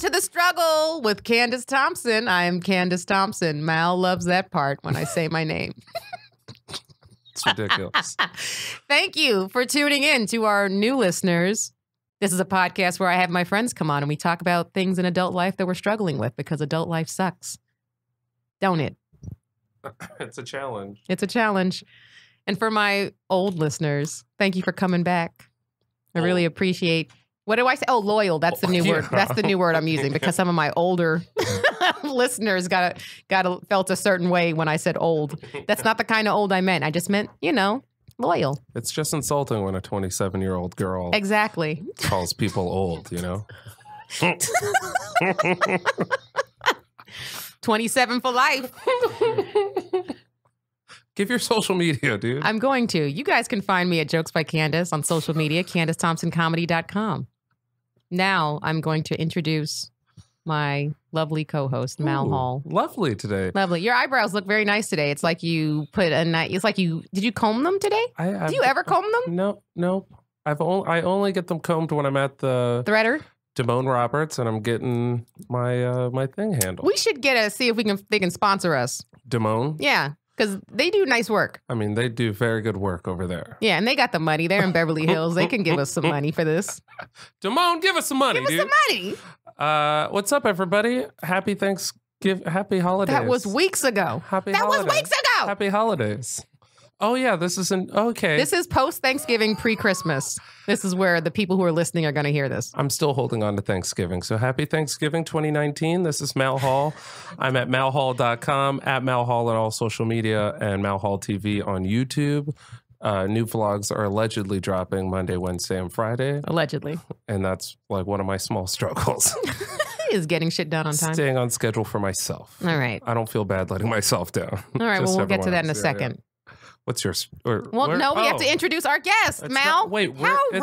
to the struggle with Candice Thompson. I am Candice Thompson. Mal loves that part when I say my name. It's ridiculous. Thank you for tuning in to our new listeners. This is a podcast where I have my friends come on and we talk about things in adult life that we're struggling with because adult life sucks. Don't it? It's a challenge. It's a challenge. And for my old listeners, thank you for coming back. I really appreciate. What do I say? Oh, loyal. That's the new word. That's the new word I'm using because some of my older listeners felt a certain way when I said old. That's not the kind of old I meant. I just meant, loyal. It's just insulting when a 27-year-old girl exactly calls people old, 27 for life. Give your social media, dude. I'm going to. You guys can find me at Jokes by Candice on social media, CandiceThompsonComedy.com. Now I'm going to introduce my lovely co-host, Mal Hall. Lovely today. Lovely. Your eyebrows look very nice today. It's like you put a nice. It's like you. Did you comb them today? Do you ever comb them? No. I only get them combed when I'm at the threader. Damone Roberts, and I'm getting my my thing handled. We should see if they can sponsor us. Damone? Yeah. Because they do nice work. I mean, they do very good work over there. Yeah, and they got the money. They're in Beverly Hills. They can give us some money for this. Damone, give us some money, Give us some money. What's up, everybody? Happy Thanksgiving. Happy holidays. That was weeks ago. That was weeks ago. Happy holidays. Oh, yeah, this isn't... Okay. This is post-Thanksgiving, pre-Christmas. This is where the people who are listening are going to hear this. I'm still holding on to Thanksgiving. So happy Thanksgiving 2019. This is Mal Hall. I'm at malhall.com, at Mal Hall on all social media, and Mal Hall TV on YouTube. New vlogs are allegedly dropping Monday, Wednesday, and Friday. Allegedly. And that's like one of my small struggles. Is getting shit done on time. Staying on schedule for myself. All right. I don't feel bad letting myself down. All right, well, we'll get to that in a second. Yeah. What's yours? We have to introduce our guest, Mal. It's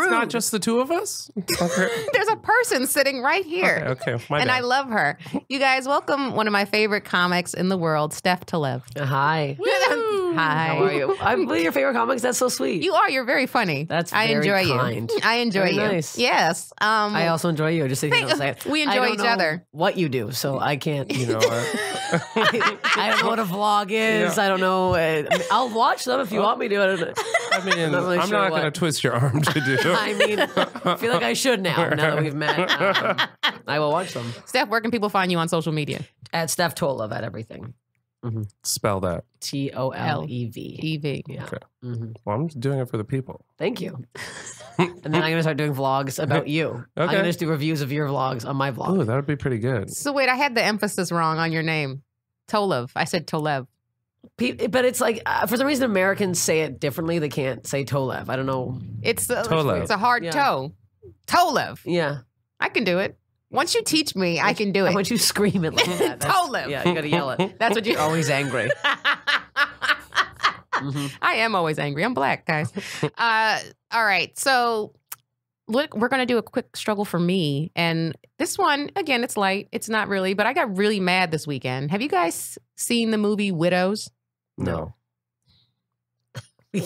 not just the two of us? Okay. There's a person sitting right here. Okay. My and bad. I love her. You guys, welcome one of my favorite comics in the world, Steph Tolev. Hi. Hi. How are you? I'm one of your favorite comics. That's so sweet. You are. You're very funny. That's I very enjoy kind. you. I enjoy Very you. nice. Yes. I also enjoy you. Just so you know, we enjoy I don't each know other. What you do, so I can't. You know I don't know what a vlog is. Yeah. I don't know. I'll watch them if you want me to. I mean, I'm not really I'm sure not what. going to twist your arm to do. I mean, I feel like I should now that we've met. I will watch them. Steph, where can people find you on social media? At Steph Tolev at everything. Spell that. Tolev. EV. Yeah. Okay. Well, I'm doing it for the people. Thank you. And then I'm going to start doing vlogs about you. I'm Okay. going to just do reviews of your vlogs on my vlog. Oh, that would be pretty good. So wait, I had the emphasis wrong on your name. Tolev. I said Tolev. But it's like, for some reason, Americans say it differently. They can't say Tolev. I don't know. It's Tolev. It's a hard Yeah. toe. Tolev. Yeah. I can do it. Once you teach me, I can do it. Once you scream it like that. Tolev. Yeah, you got to yell it. That's what You're always angry. I am always angry. I'm black, guys. All right. So we're going to do a quick struggle for me. And this one, again, it's light. It's not really, but I got really mad this weekend. Have you guys seen the movie Widows? No. We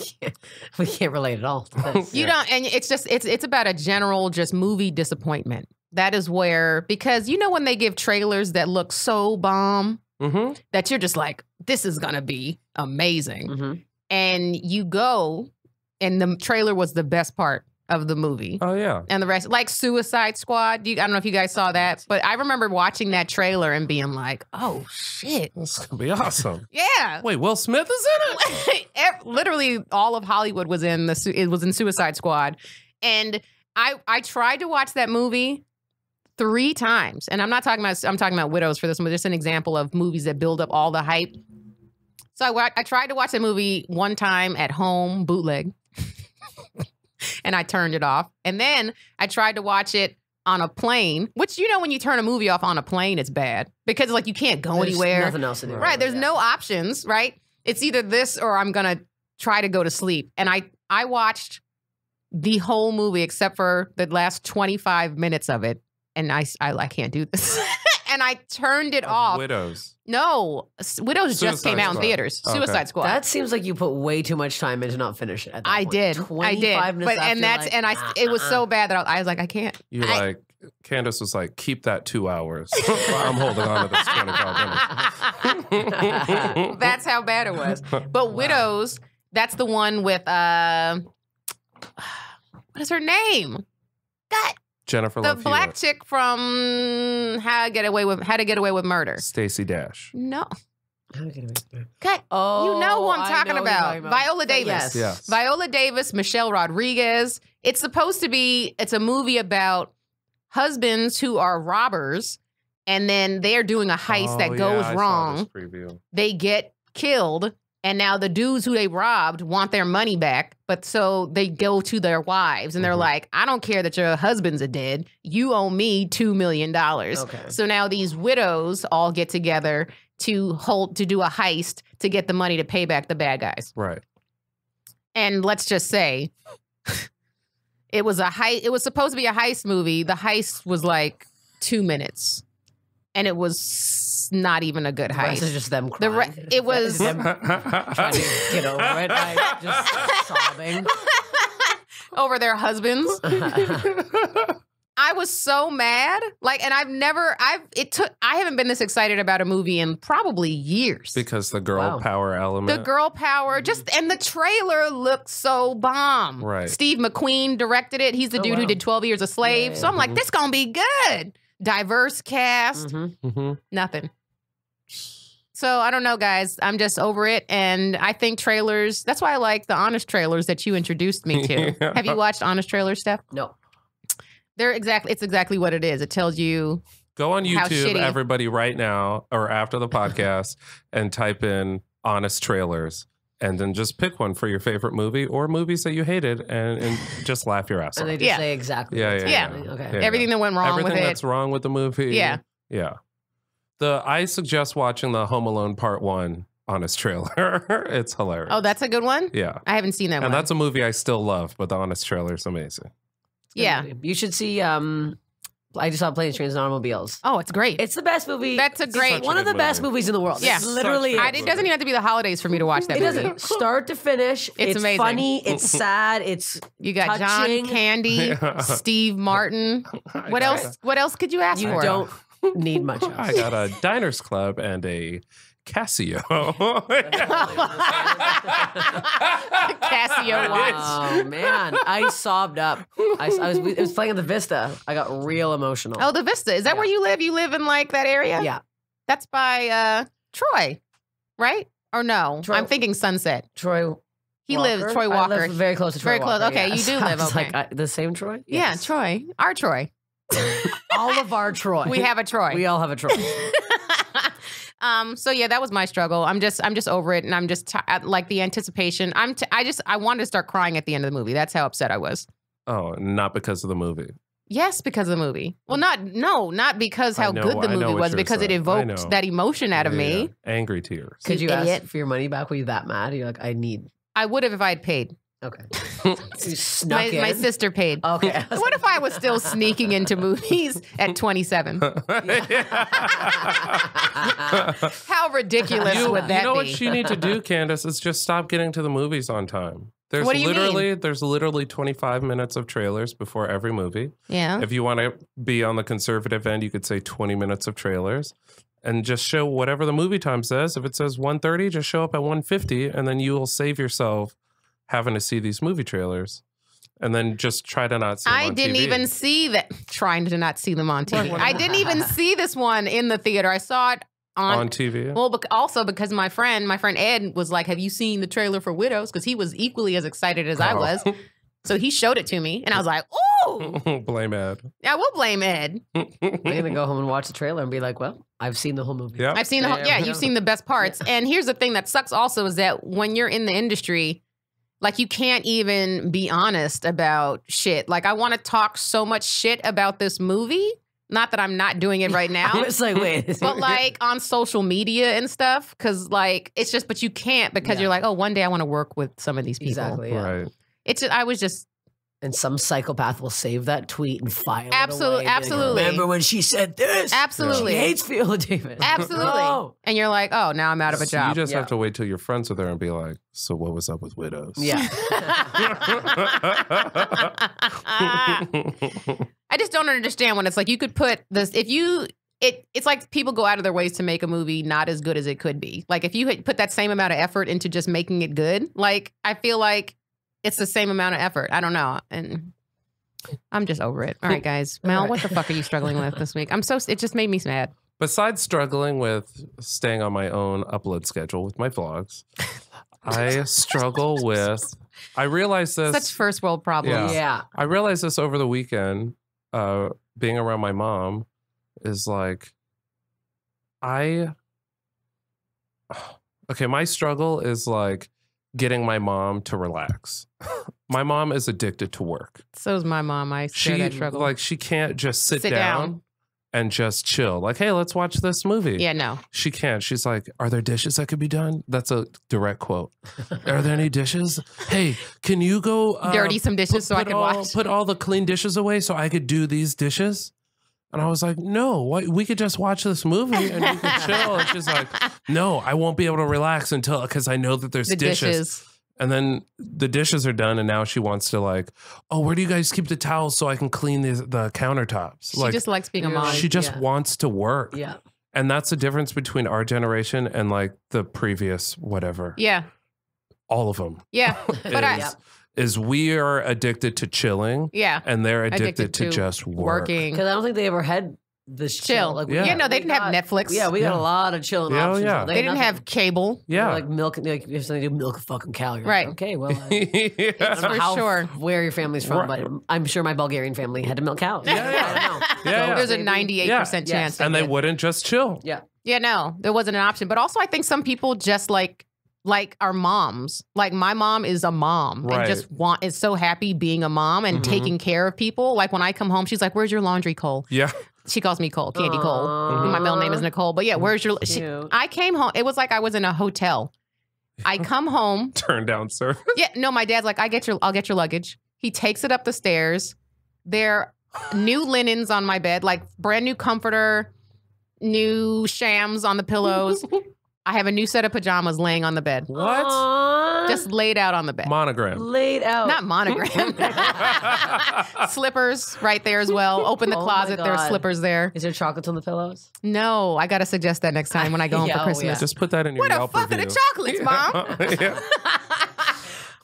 can't relate at all to this. You don't, and it's just, it's about a general just movie disappointment. That is where, because you know when they give trailers that look so bomb, that you're just like, this is going to be amazing. And you go, and the trailer was the best part of the movie. Oh, yeah. And the rest, like Suicide Squad. I don't know if you guys saw that, but I remember watching that trailer and being like, oh, shit. This is going to be awesome. Yeah. Wait, Will Smith is in it? Literally all of Hollywood was in Suicide Squad. And I tried to watch that movie 3 times. And I'm talking about Widows for this one, but just an example of movies that build up all the hype. So I tried to watch the movie one time at home, bootleg, and I turned it off. And then I tried to watch it on a plane, which, you know, when you turn a movie off on a plane, it's bad because like you can't go anywhere. There's nothing else to do. Right. There's no options, right? It's either this or I'm going to try to go to sleep. And I watched the whole movie except for the last 25 minutes of it. And I can't do this. And I turned it off. Widows. No, Widows just came out in Squad. theaters. Okay. Suicide Squad. That seems like you put way too much time in to not finish it. At that I point. did. 25 minutes But after, it was so bad that I was like, I can't. You're like, Candice was like, keep that 2 hours. I'm holding on to this 25 minutes. That's how bad it was. But Widows, that's the one with what is her name? God, Jennifer the Love black Hewitt. chick from How to Get Away with Murder. Stacey Dash. No. How to Get Away with Murder. God, Oh, you know who I'm I talking know who you're about. talking about. Viola Davis. Yes. Yes. Viola Davis, Michelle Rodriguez. It's supposed to be, it's a movie about husbands who are robbers, and then they're doing a heist that goes I saw wrong. this preview. They get killed, and now the dudes who they robbed want their money back, but so they go to their wives, and they're like, I don't care that your husbands are dead. You owe me $2 million. Okay. So now these widows all get together to do a heist to get the money to pay back the bad guys. Right. And let's just say it was supposed to be a heist movie. The heist was like 2 minutes, and it was not even a good The rest heist. is just them crying. It was them trying to get over it, like just sobbing. over their husbands. I was so mad. Like, and I haven't been this excited about a movie in probably years. Because the girl Wow. power element. The girl power, and the trailer looked so bomb. Right. Steve McQueen directed it. He's the dude who wow. did 12 Years a Slave. Yeah, So I'm like, this gonna be good. Diverse cast. Mhm. Nothing. So I don't know, guys. I'm just over it. And I think trailers, that's why I like the Honest trailers that you introduced me to. Yeah. Have you watched Honest trailers, Steph? No. It's exactly what it is. It tells you Go on How YouTube, shitty. everybody, right now or after the podcast, and type in honest trailers. And then just pick one for your favorite movie or movies that you hated and just laugh your ass And off. they just Yeah. say exactly Yeah, what's yeah, happening. Okay. Yeah. everything that went wrong Everything with that's it. wrong with the movie. Yeah. Yeah. I suggest watching the Home Alone Part 1 honest trailer. It's hilarious. Oh, that's a good one? Yeah. I haven't seen that And one. that's a movie I still love, but the honest trailer is amazing. Yeah. You should see. I just saw Planes, Trains, and Automobiles. Oh, it's great. It's the best movie. That's a It's great- Such a one of good the best movie. movies in the world. Yeah. It's literally. Such a It doesn't even have to be the holidays for me to watch that It movie. doesn't. Start to finish. It's amazing. funny. It's sad. It's You got touching. John Candy, Yeah. Steve Martin. What else? What else could you ask you for? don't need much else. I got a Diners Club and a Casio. Casio watch. Oh man, I sobbed up. It was playing at the Vista. I got real emotional. Oh, the Vista. Is that where you live? You live in like that area? yeah, That's by Troy, right? Or no? Troy- I'm thinking Sunset. Troy. He Walker? lives Troy I Walker. live very close to Troy Very close. Walker, Okay, yeah. you do I live, was okay. like, the same Troy? Yeah, Yes. Troy. Our Troy. All of our Troy. We have a Troy. We all have a Troy. So yeah, that was my struggle. I'm just over it, and I'm just like the anticipation. I wanted to start crying at the end of the movie. That's how upset I was. Oh, not because of the movie. Yes, because of the movie. Well, not because how I know- good the I know movie what was, you're because it saying. I evoked know. that emotion out of me. Yeah. Angry tears. Could you idiot. ask for your money back? Were you that mad? You're like, I need. I would have if I had paid. Okay. You snuck in. My sister paid. Okay. What if I was still sneaking into movies at 27? How ridiculous would that you know be? what you need to do, Candice, is just stop getting to the movies on time. There's What do you mean? there's literally 25 minutes of trailers before every movie. Yeah. If you want to be on the conservative end, you could say 20 minutes of trailers and just show whatever the movie time says. If it says 1:30, just show up at 1:50 and then you will save yourself having to see these movie trailers. And then just try to not see them I on didn't TV. even see that. Trying to not see them on TV. I didn't even see this one in the theater. I saw it on TV. Well, also because my friend Ed was like, "Have you seen the trailer for Widows?" Because he was equally as excited as I was. So he showed it to me, and I was like, "Ooh, Blame Ed. I will blame Ed. I'm gonna go home and watch the trailer and be like, well, I've seen the whole movie. Yeah. I've seen the whole, Yeah. you've seen the best parts." And here's the thing that sucks also is that when you're in the industry, like you can't even be honest about shit. Like I want to talk so much shit about this movie. Not that I'm not doing it right now. I was like, wait. But like on social media and stuff, because like it's just, but you can't because Yeah. you're like, oh, one day I want to work with some of these people. Exactly. Yeah. Right. It's just, I was just and some psychopath will save that tweet and file it away. Absolutely. Like, remember when she said this? Absolutely. She hates Viola Davis. Absolutely. No. And you're like, oh, now I'm out of a job. You just have to wait till you're friends with her and be like, so what was up with widows? Yeah. I just don't understand when it's like you could put this, if you, it's like people go out of their ways to make a movie not as good as it could be. Like if you had put that same amount of effort into just making it good, like I feel like it's the same amount of effort. I don't know. And I'm just over it. All right, guys. Mel, what the fuck are you struggling with this week? It just made me mad. Besides struggling with staying on my own upload schedule with my vlogs, I struggle with, I realized this. Such first world problems. Yeah. I realized this over the weekend, being around my mom is like, my struggle is like getting my mom to relax. My mom is addicted to work. So is my mom. I share that struggle. Like she can't just sit down and just chill. Like, hey, let's watch this movie. Yeah, no. She can't. She's like, are there dishes that could be done? That's a direct quote. Are there any dishes? Hey, can you go dirty some dishes so I can watch? Put all the clean dishes away so I could do these dishes? And I was like, no, we could just watch this movie and you could chill. And she's like, no, I won't be able to relax because I know that there's dishes. And then the dishes are done, and now she wants to like, oh, where do you guys keep the towels so I can clean the countertops? She just likes being a mom. She just wants to work. Yeah. And that's the difference between our generation and like the previous whatever. Yeah. All of them. Yeah. But is we are addicted to chilling. Yeah. And they're addicted to just working. Because I don't think they ever had this chill. Like, no, they didn't have Netflix. Yeah, we got a lot of chilling options. Yeah. They didn't have cable. Yeah. Like milk, like if something do milk a fucking cow. You're Right. Like, okay, well, That's for sure. Where your family's from, but I'm sure my Bulgarian family had to milk cows. I don't know. There's a 98% chance. And they wouldn't just chill. Yeah. Yeah, no, there wasn't an option. But also I think some people just like our moms. Like my mom is a mom and just is so happy being a mom and taking care of people. Like when I come home, she's like, where's your laundry, Cole? Yeah. She calls me Cole, Candy Cole. My middle name is Nicole. But yeah, where's your... I came home. It was like I was in a hotel. I come home. Turn down, sir. Yeah, no, my dad's like, I'll get your luggage. He takes it up the stairs. There are new linens on my bed, like brand new comforter, new shams on the pillows. I have a new set of pajamas laying on the bed. What? Aww. Just laid out on the bed. Monogram. Laid out. Not monogram. Slippers right there as well. Open the closet. There's slippers there. Is there chocolates on the pillows? No, I got to suggest that next time when I go home for Christmas. Yeah. Just put that in your Yelp What the fuck are the chocolates, Mom?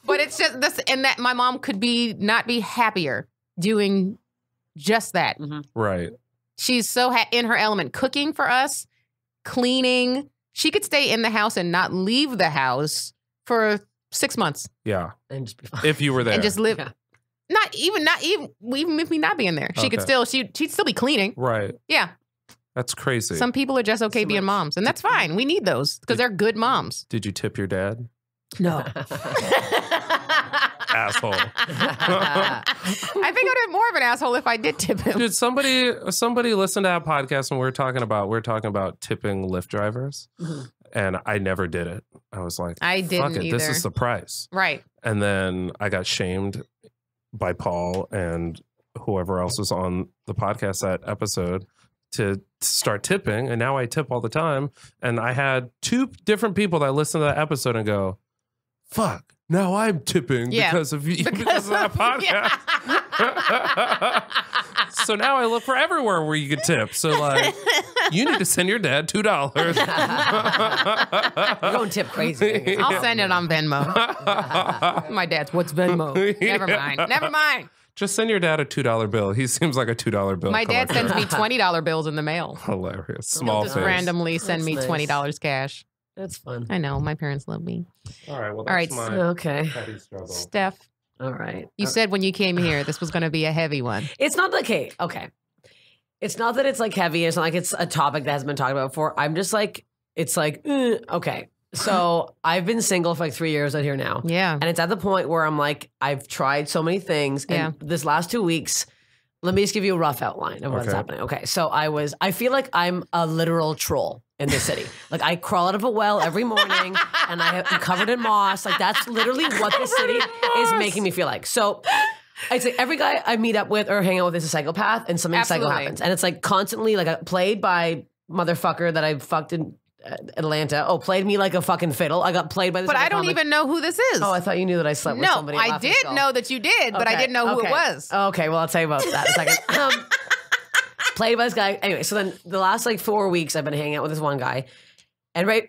But it's just this, and that my mom could not be happier doing just that. Right. She's so in her element, cooking for us, cleaning. She could stay in the house and not leave the house for 6 months. Yeah. And just be fine. If you were there. And just live. Yeah. Not even if me not being there. She could still, she'd still be cleaning. Right. Yeah. That's crazy. Some people are just okay being moms, and that's fine. We need those because they're good moms. Did you tip your dad? No. Asshole. I think I'd have more of an asshole if I did tip him. Dude, somebody listened to that podcast and we're talking about tipping Lyft drivers. And I never did it. I was like, I didn't fuck it, either. this is the price. Right. And then I got shamed by Paul and whoever else was on the podcast that episode to start tipping. And now I tip all the time. And I had 2 different people that listened to that episode and go, fuck, now I'm tipping because of you, because of that podcast. So now I look for everywhere where you could tip. So like, you need to send your dad $2. You're going tip crazy. I'll send it on Venmo. My dad's, what's Venmo? Never mind. Just send your dad a $2 bill. He seems like a $2 bill. My dad sends me $20 bills in the mail. Hilarious. Small He'll just face. randomly send me $20 cash. That's fun. I know. My parents love me. All right. Well, All right, that's my okay. heavy struggle. Steph, All right. you said when you came here this was going to be a heavy one. It's not like, okay. It's not that it's like heavy. It's not like it's a topic that hasn't been talked about before. I'm just like, it's like, okay. So I've been single for like 3 years out here now. Yeah. And it's at the point where I'm like, I've tried so many things. And this last 2 weeks, let me just give you a rough outline of what's happening. Okay. So I feel like I'm a literal troll in this city. Like I crawl out of a well every morning and I'm covered in moss. Like that's literally what this city is making me feel like. So It's like every guy I meet up with or hang out with is a psychopath, and something psycho happens. And it's like constantly like played by motherfucker that I fucked in Atlanta. Oh, played me like a fucking fiddle. I got played by this. But I don't even know who this is. Oh, I thought you knew that I slept with somebody. No, I did know that you did, but I didn't know who it was. Okay, well, I'll tell you about that in a second. Played by this guy. Anyway, so then the last like 4 weeks I've been hanging out with this one guy. And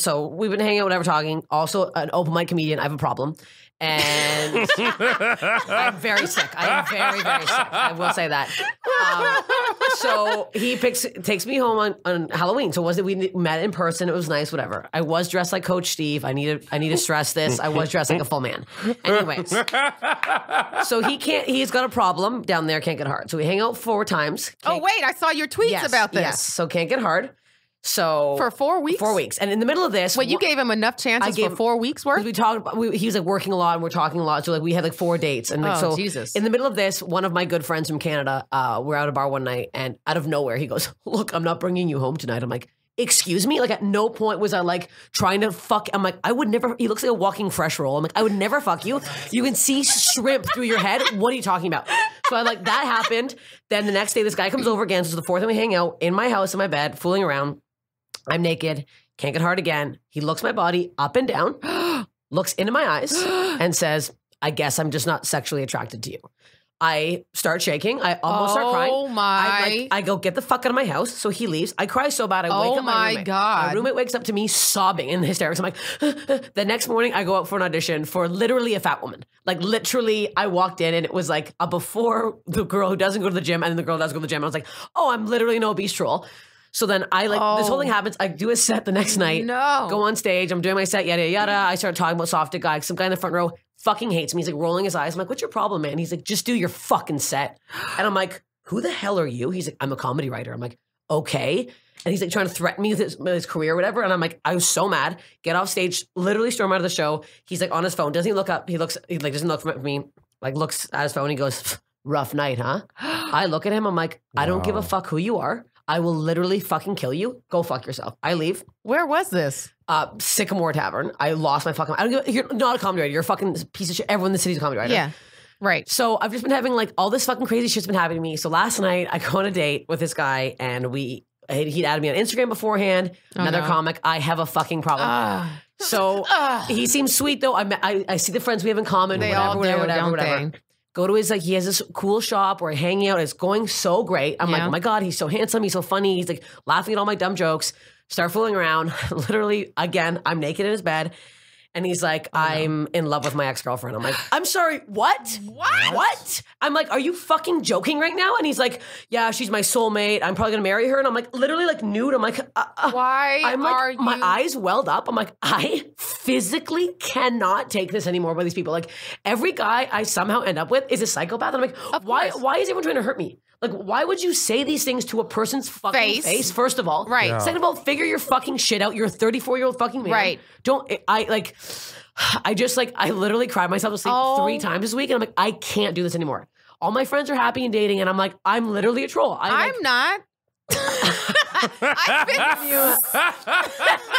so we've been hanging out, whatever, talking. Also, an open mic comedian. I have a problem. And I'm very sick. I am very, very sick. I will say that. So he takes me home on Halloween. So we met in person. It was nice, whatever. I was dressed like Coach Steve. I need to stress this. I was dressed like a full man. Anyways. So he's got a problem down there, can't get hard. So we hang out 4 times. Oh, wait, I saw your tweets about this. Yes, so can't get hard. So for 4 weeks? 4 weeks. And in the middle of this. Wait, you gave him enough chances for 4 weeks worth? We talked about, he was like working a lot and we're talking a lot. So like we had like 4 dates. And like, Jesus. In the middle of this, one of my good friends from Canada, we're out at a bar one night and out of nowhere, he goes, look, I'm not bringing you home tonight. I'm like, excuse me? Like at no point was I like trying to fuck. I'm like, I would never, he looks like a walking fresh roll. I'm like, I would never fuck you. You can see shrimp through your head. What are you talking about? So I like, that happened. Then the next day, this guy comes over again. So it's the 4th time we hang out in my house, in my bed, fooling around. I'm naked, can't get hard again. He looks my body up and down, looks into my eyes, and says, I guess I'm just not sexually attracted to you. I start shaking. I almost start crying. Oh, my. I go, get the fuck out of my house. So he leaves. I cry so bad. I wake up my roommate. God. My roommate wakes up to me sobbing in hysterics. I'm like, the next morning I go out for an audition for literally a fat woman. Like literally I walked in and it was like a before the girl who doesn't go to the gym and then the girl who does go to the gym. I was like, oh, I'm literally an obese troll. So then I this whole thing happens. I do a set the next night. No. Go on stage. I'm doing my set, yada, yada. I start talking about soft dick guy. Some guy in the front row fucking hates me. He's like rolling his eyes. I'm like, what's your problem, man? He's like, just do your fucking set. And I'm like, who the hell are you? He's like, I'm a comedy writer. I'm like, okay. And he's like trying to threaten me with his career or whatever. And I'm like, I was so mad. Get off stage, literally storm out of the show. He's like on his phone. Doesn't he look up? He like doesn't look at me. Like looks at his phone. He goes, rough night, huh? I look at him. I'm like, I don't give a fuck who you are. I will literally fucking kill you. Go fuck yourself. I leave. Where was this? Sycamore Tavern. I lost my fucking. I don't give. You're not a comedy writer. You're a fucking piece of shit. Everyone in the city's a comedy writer. Yeah. Right. So I've just been having like all this fucking crazy shit's been happening to me. So last night I go on a date with this guy and he'd added me on Instagram beforehand. Another comic. I have a fucking problem. So he seems sweet though. I see the friends we have in common. They whatever, all whatever, do, whatever, whatever. Go to his, like, he has this cool shop where hanging out. It's going so great. I'm like, oh my God, he's so handsome. He's so funny. He's like laughing at all my dumb jokes. Start fooling around. Literally, again, I'm naked in his bed. And he's like, I'm in love with my ex-girlfriend. I'm like, I'm sorry, what? What? I'm like, are you fucking joking right now? And he's like, yeah, she's my soulmate. I'm probably gonna marry her. And I'm like, literally like nude. I'm like, why I'm like, are you? My eyes welled up. I'm like, I physically cannot take this anymore by these people. Like every guy I somehow end up with is a psychopath. And I'm like, why is everyone trying to hurt me? Like, why would you say these things to a person's fucking face, first of all? Right. Yeah. Second of all, figure your fucking shit out. You're a 34-year-old fucking man. Right. I literally cried myself to sleep 3 times this week. And I'm like, I can't do this anymore. All my friends are happy and dating. And I'm like, I'm literally a troll. I'm not. I've been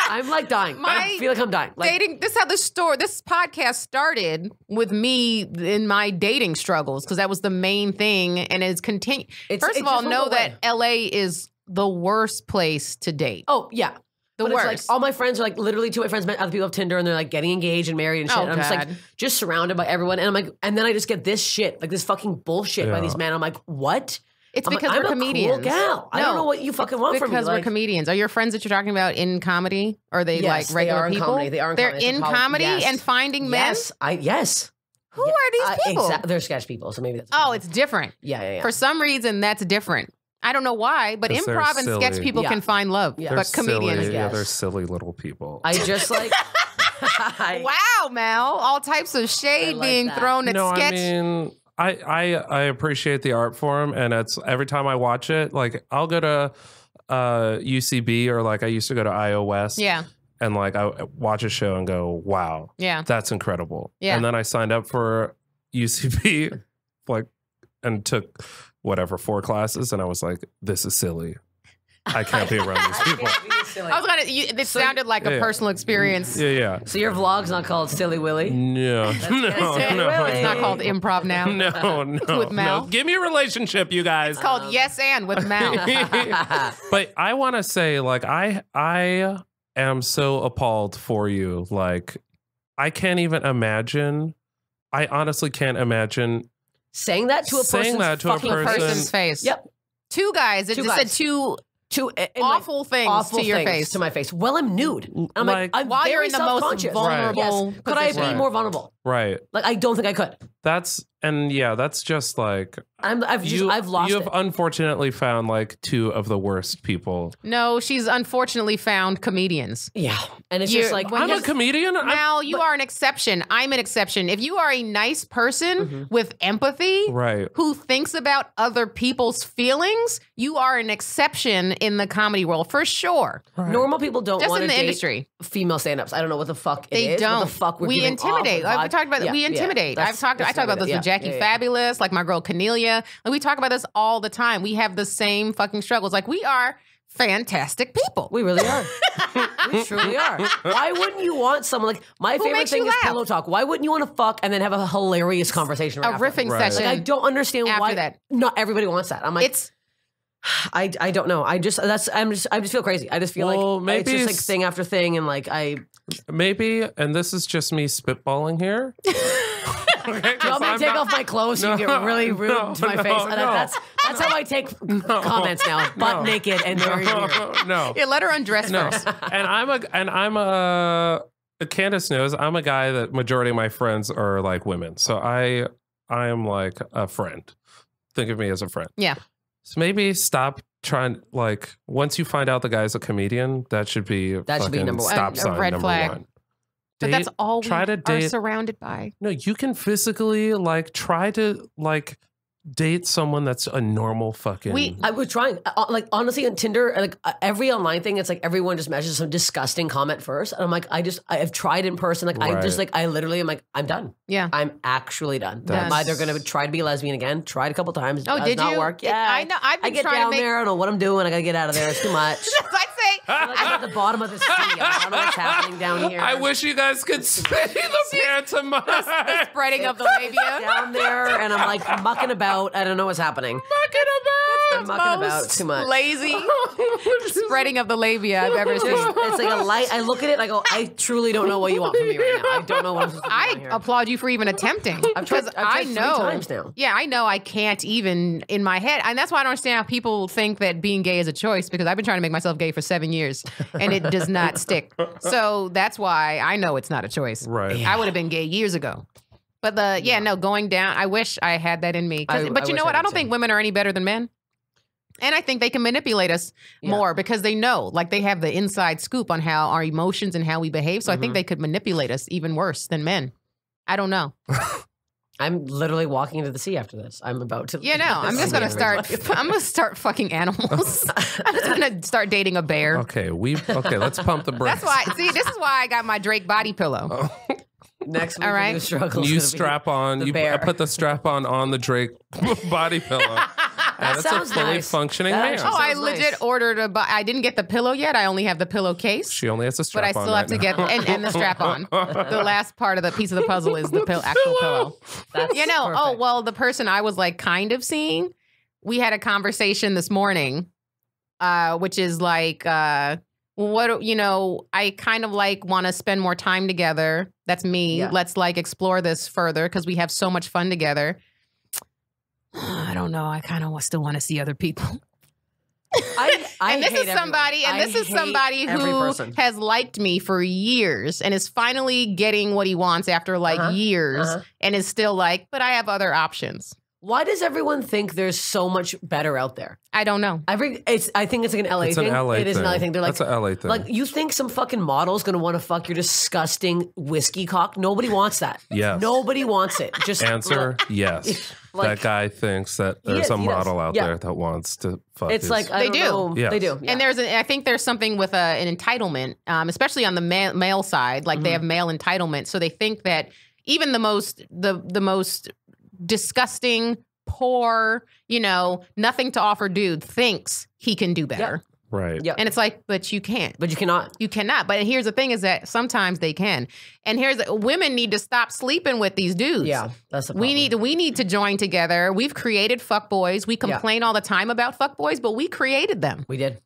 I'm like dying. I feel like I'm dying. Like, dating. This is how this podcast started with me in my dating struggles because that was the main thing, and it's continued. First of all, know that LA is the worst place to date. Oh yeah, the worst. It's like all my friends are like literally 2 of my friends met other people of Tinder, and they're like getting engaged and married and shit. And I'm just like just surrounded by everyone, and I'm like, and then I just get this shit, like this fucking bullshit by these men. I'm like, what? It's because we're comedians. I'm a cool gal. I don't know what you fucking want from me. Because we're comedians. Are your friends that you're talking about in comedy? Or are they like regular people? Comedy. They are in comedy. They're in comedy and finding men? Yes. Who are these people? Exactly. They're sketch people, so maybe that's it's different. Yeah. For some reason, that's different. I don't know why, but improv and sketch people can find love. Yeah. But comedians, they're silly little people. I just like... Wow, Mal. All types of shade being thrown at sketch. I mean... I appreciate the art form, and it's every time I watch it, like I'll go to UCB or like I used to go to IO West. Yeah. And like I watch a show and go, wow, that's incredible. Yeah. And then I signed up for UCB and took 4 classes, and I was like, this is silly. I can't be around these people. It sounded like a personal experience. Yeah. So your vlog's not called Silly Willy? No. It's not called Improv Now. No. With Mal. No. Give me a relationship, you guys. It's called Yes and with Mal. But I want to say, like, I am so appalled for you. Like, I can't even imagine. I honestly can't imagine saying that to a person's face. Yep. Two guys. It just said two awful things to your face. To my face. Well, I'm nude. I'm like I'm while very you're in the most vulnerable. Yes. Could I be more vulnerable? Right. Like I don't think I could. That's just like I've lost You've unfortunately found like two of the worst people. No, she's unfortunately found comedians. Yeah. And it's just like I'm a comedian. Mal, you are an exception. I'm an exception. If you are a nice person with empathy, right, who thinks about other people's feelings, you are an exception in the comedy world for sure. Right. Normal people don't want to date industry. Female stand-ups. I don't know what the fuck it is. They don't. What the fuck we intimidate. Like we talked about. We intimidate. I talk about this with Jackie Fabulous, like my girl Cornelia. Like we talk about this all the time. We have the same fucking struggles. Like we are fantastic people. We really are. We truly are. Why wouldn't you want someone like my favorite thing is pillow talk? Why wouldn't you want to fuck and then have a hilarious conversation? A riffing session. Like, I don't understand why that. Not everybody wants that. I'm like, I don't know. I just feel crazy. I just feel like maybe it's just like thing after thing, and like maybe, and this is just me spitballing here. Okay, do you want me to take off my clothes so you get really rude to my face? That's how I take comments now. Butt naked and very weird. No. Yeah, let her undress first. And I'm a Candice knows I'm a guy that majority of my friends are like women. So I am like a friend. Think of me as a friend. Yeah. So maybe stop trying, like, once you find out the guy's a comedian, that should be number one. Stop sign red number flag. one. But that's all we are date, surrounded by. No, you can physically like try to like date someone that's a normal fucking. I was trying, like honestly, on Tinder, like every online thing, it's like everyone just messages some disgusting comment first, and I'm like, I've tried in person, like I literally am like, I'm done. Yeah, I'm actually done. I'm either gonna try to be a lesbian again. Tried a couple times. Oh, does not work. Yeah, I know. I get down there. I don't know what I'm doing. I gotta get out of there. It's too much. I'm like at the bottom of the sea. I don't know what's happening down here. I wish you guys could see the pantomime. The spreading of the labia. Down there, and I'm like mucking about. I don't know what's happening. I'm mucking about too much. Lazy spreading of the labia I've ever seen. It's like a light. I look at it and I go, I truly don't know what you want from me right now. I don't know what I'm supposed to do. I applaud you for even attempting. I've tried 3 times now. Yeah, I know I can't even in my head. And that's why I don't understand how people think that being gay is a choice, because I've been trying to make myself gay for 7 years and it does not stick. So that's why I know it's not a choice. Right. Yeah. I would have been gay years ago. But going down, I wish I had that in me. But you know what? I don't think women are any better than men. And I think they can manipulate us more because they know, like they have the inside scoop on how our emotions and how we behave. So I think they could manipulate us even worse than men. I don't know. I'm literally walking into the sea after this. I'm about to. Yeah, no, I'm just going to start. I'm going to start fucking animals. I'm just going to start dating a bear. Okay, let's pump the brakes. That's why, this is why I got my Drake body pillow. Next week, all right. You strap on. I put the strap on the Drake body pillow. And it's a fully functioning man. Oh, I legit ordered I didn't get the pillow yet. I only have the pillowcase. She only has a strap on. But I still have to get and the strap on. The last part of the piece of the puzzle is the actual pillow. That's perfect. Oh, well, the person I was like kind of seeing, we had a conversation this morning, which is like, I kind of like want to spend more time together. That's me. Yeah. Let's like explore this further because we have so much fun together. I don't know. I kind of still want to see other people. This is somebody who has liked me for years and is finally getting what he wants after like years and is still like, but I have other options. Why does everyone think there's so much better out there? I don't know. I think it's like an LA thing. It is an LA thing. They're like, that's an LA thing. Like, you think some fucking model's gonna want to fuck your disgusting whiskey cock? Nobody wants that. Yes. Nobody wants it. Just answer yes. That guy thinks that there's a model out there that wants to fuck. It's like they do. Yes. They do. Yeah. And I think there's something with an entitlement, especially on the male side. Like they have male entitlement, so they think that even the most disgusting, poor, nothing to offer dude thinks he can do better. Right. Yep. And it's like, but you can't. But you cannot. You cannot. But here's the thing is that sometimes they can. And women need to stop sleeping with these dudes. Yeah, that's the problem. We need to join together. We've created fuckboys. We complain all the time about fuckboys, but we created them. We did.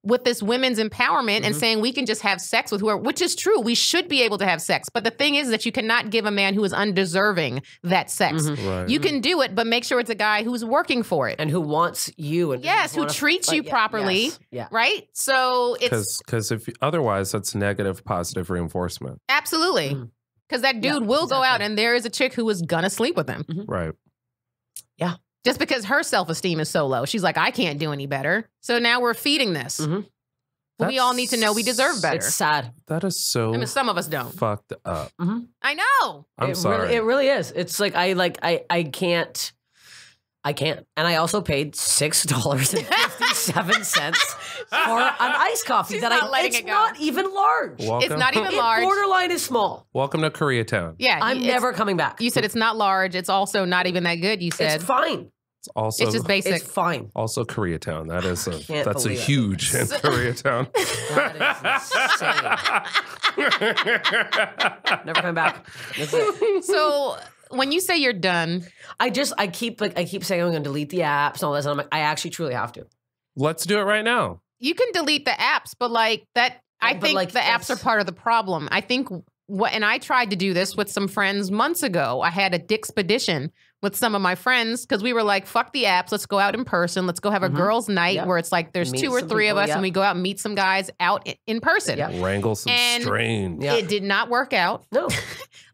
With this women's empowerment and saying we can just have sex with whoever, which is true. We should be able to have sex. But the thing is that you cannot give a man who is undeserving that sex. Right. You can do it, but make sure it's a guy who's working for it. And who wants you. And Who treats you properly. Yes. Yeah. Right? So it's... Because if otherwise, that's negative, positive reinforcement. Absolutely. Because that dude will go out and there is a chick who is going to sleep with him. Right. Yeah. Just because her self-esteem is so low. She's like, I can't do any better. So now we're feeding this. But we all need to know we deserve better. It's sad. That is so I mean, some of us don't. fucked up. I know. I'm sorry. It really is. It's like I can't. And I also paid $6.57 for an iced coffee She's that not letting it's it go. not even large. Welcome. It's not even It large. borderline is small. Welcome to Koreatown. Yeah. I'm never coming back. You said it's not large. It's also not even that good, you said. It's fine. It's also It's just basic. It's fine. also Koreatown. That is Can't that's a believe it. huge in Koreatown. That is insane. Never coming back. That's it. So when you say you're done, I keep saying I'm going to delete the apps and all this. And I'm like, I actually truly have to. Let's do it right now. you can delete the apps, but like that, I think like the apps are part of the problem. I think and I tried to do this with some friends months ago. I had a Dickspedition with some of my friends because we were like, fuck the apps. Let's go out in person. Let's go have a girls' night where it's like there's Meet 2 or 3 of people, us and we go out and meet some guys out in person. Wrangle some strain. It did not work out. No,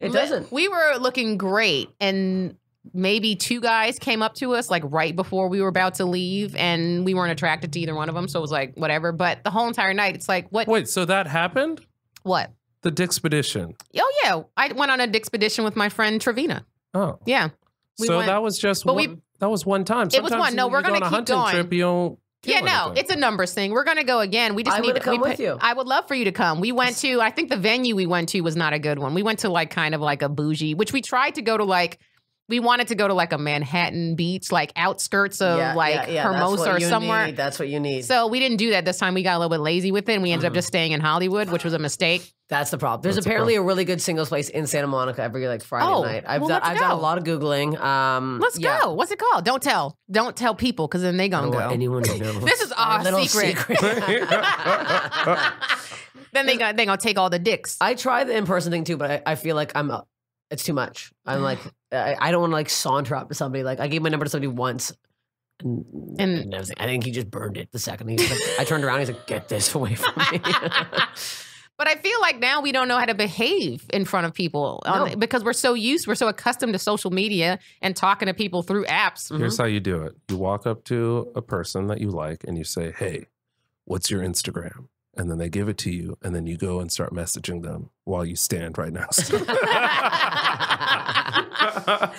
it doesn't. We were looking great and maybe 2 guys came up to us like right before we were about to leave and we weren't attracted to either one of them. So it was like, whatever. But the whole entire night, it's like, what? Wait, so that happened? What? The Dickspedition. Oh, yeah. I went on a Dickspedition with my friend Trevina. Oh. Yeah. So that was just one, that was one time. It was one. No, we're going to keep going. Trip, you don't it's a numbers thing. We're going to go again. We just need to come with you. I would love for you to come. We went to, I think the venue we went to was not a good one. We went to like kind of like a bougie, which we tried to go to like, we wanted to go to like a Manhattan Beach, like outskirts of Hermosa or somewhere. That's what you need. So we didn't do that this time. We got a little bit lazy with it and we ended up just staying in Hollywood, which was a mistake. That's the problem. There's apparently a really good singles place in Santa Monica every like Friday night. I've done a lot of Googling. Let's go. What's it called? Don't tell people because then they gonna go. Anyone to know. This is our secret. Then they gonna take all the dicks. I try the in-person thing too, but I feel like it's too much. I'm like, I don't want to like saunter up to somebody. Like I gave my number to somebody once. And I think he just burned it the second. I turned around. He's like, "Get this away from me." But I feel like now we don't know how to behave in front of people because we're so accustomed to social media and talking to people through apps. Here's how you do it. You walk up to a person that you like and you say, "Hey, what's your Instagram?" And then they give it to you, and then you go and start messaging them while you stand right next to them.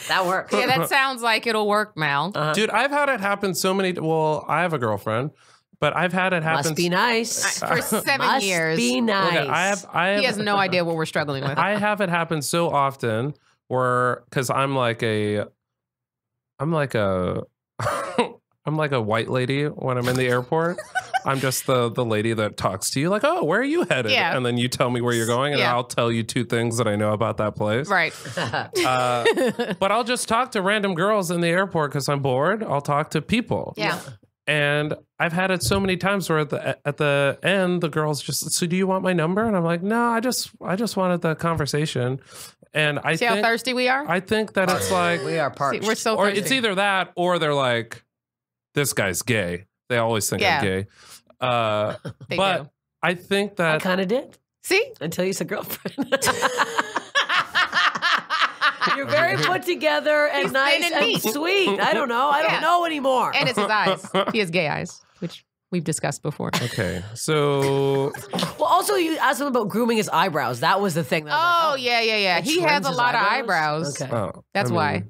That works. Yeah, that sounds like it'll work, Mal. Dude, I've had it happen so many. Well, I have a girlfriend, but I've had it happen. Must be nice. For 7 years. Must be nice. Okay, I have, he has no idea what we're struggling with. I have it happen so often where, because I'm like a white lady when I'm in the airport. I'm just the lady that talks to you like, "Oh, where are you headed?" Yeah. And then you tell me where you're going, and I'll tell you 2 things that I know about that place. Right. But I'll just talk to random girls in the airport because I'm bored. I'll talk to people. Yeah. And I've had it so many times where at the end, the girls just, "So do you want my number?" And I'm like, "No, I just wanted the conversation." And I See think, how thirsty we are? I think that it's like, we are parched. We're so or thirsty. it's either that or they're like, "This guy's gay." They always think I'm gay. They but do. I think that I kind of did. See? Until you said girlfriend. You're very put together and He's nice thin and and neat. sweet. I don't know. I don't know anymore. And it's his eyes. He has gay eyes, which we've discussed before. Okay, so Well, also you asked him about grooming his eyebrows. That was the thing. That I was like, Yeah. He trims has a his lot of eyebrows? eyebrows. Okay. That's why.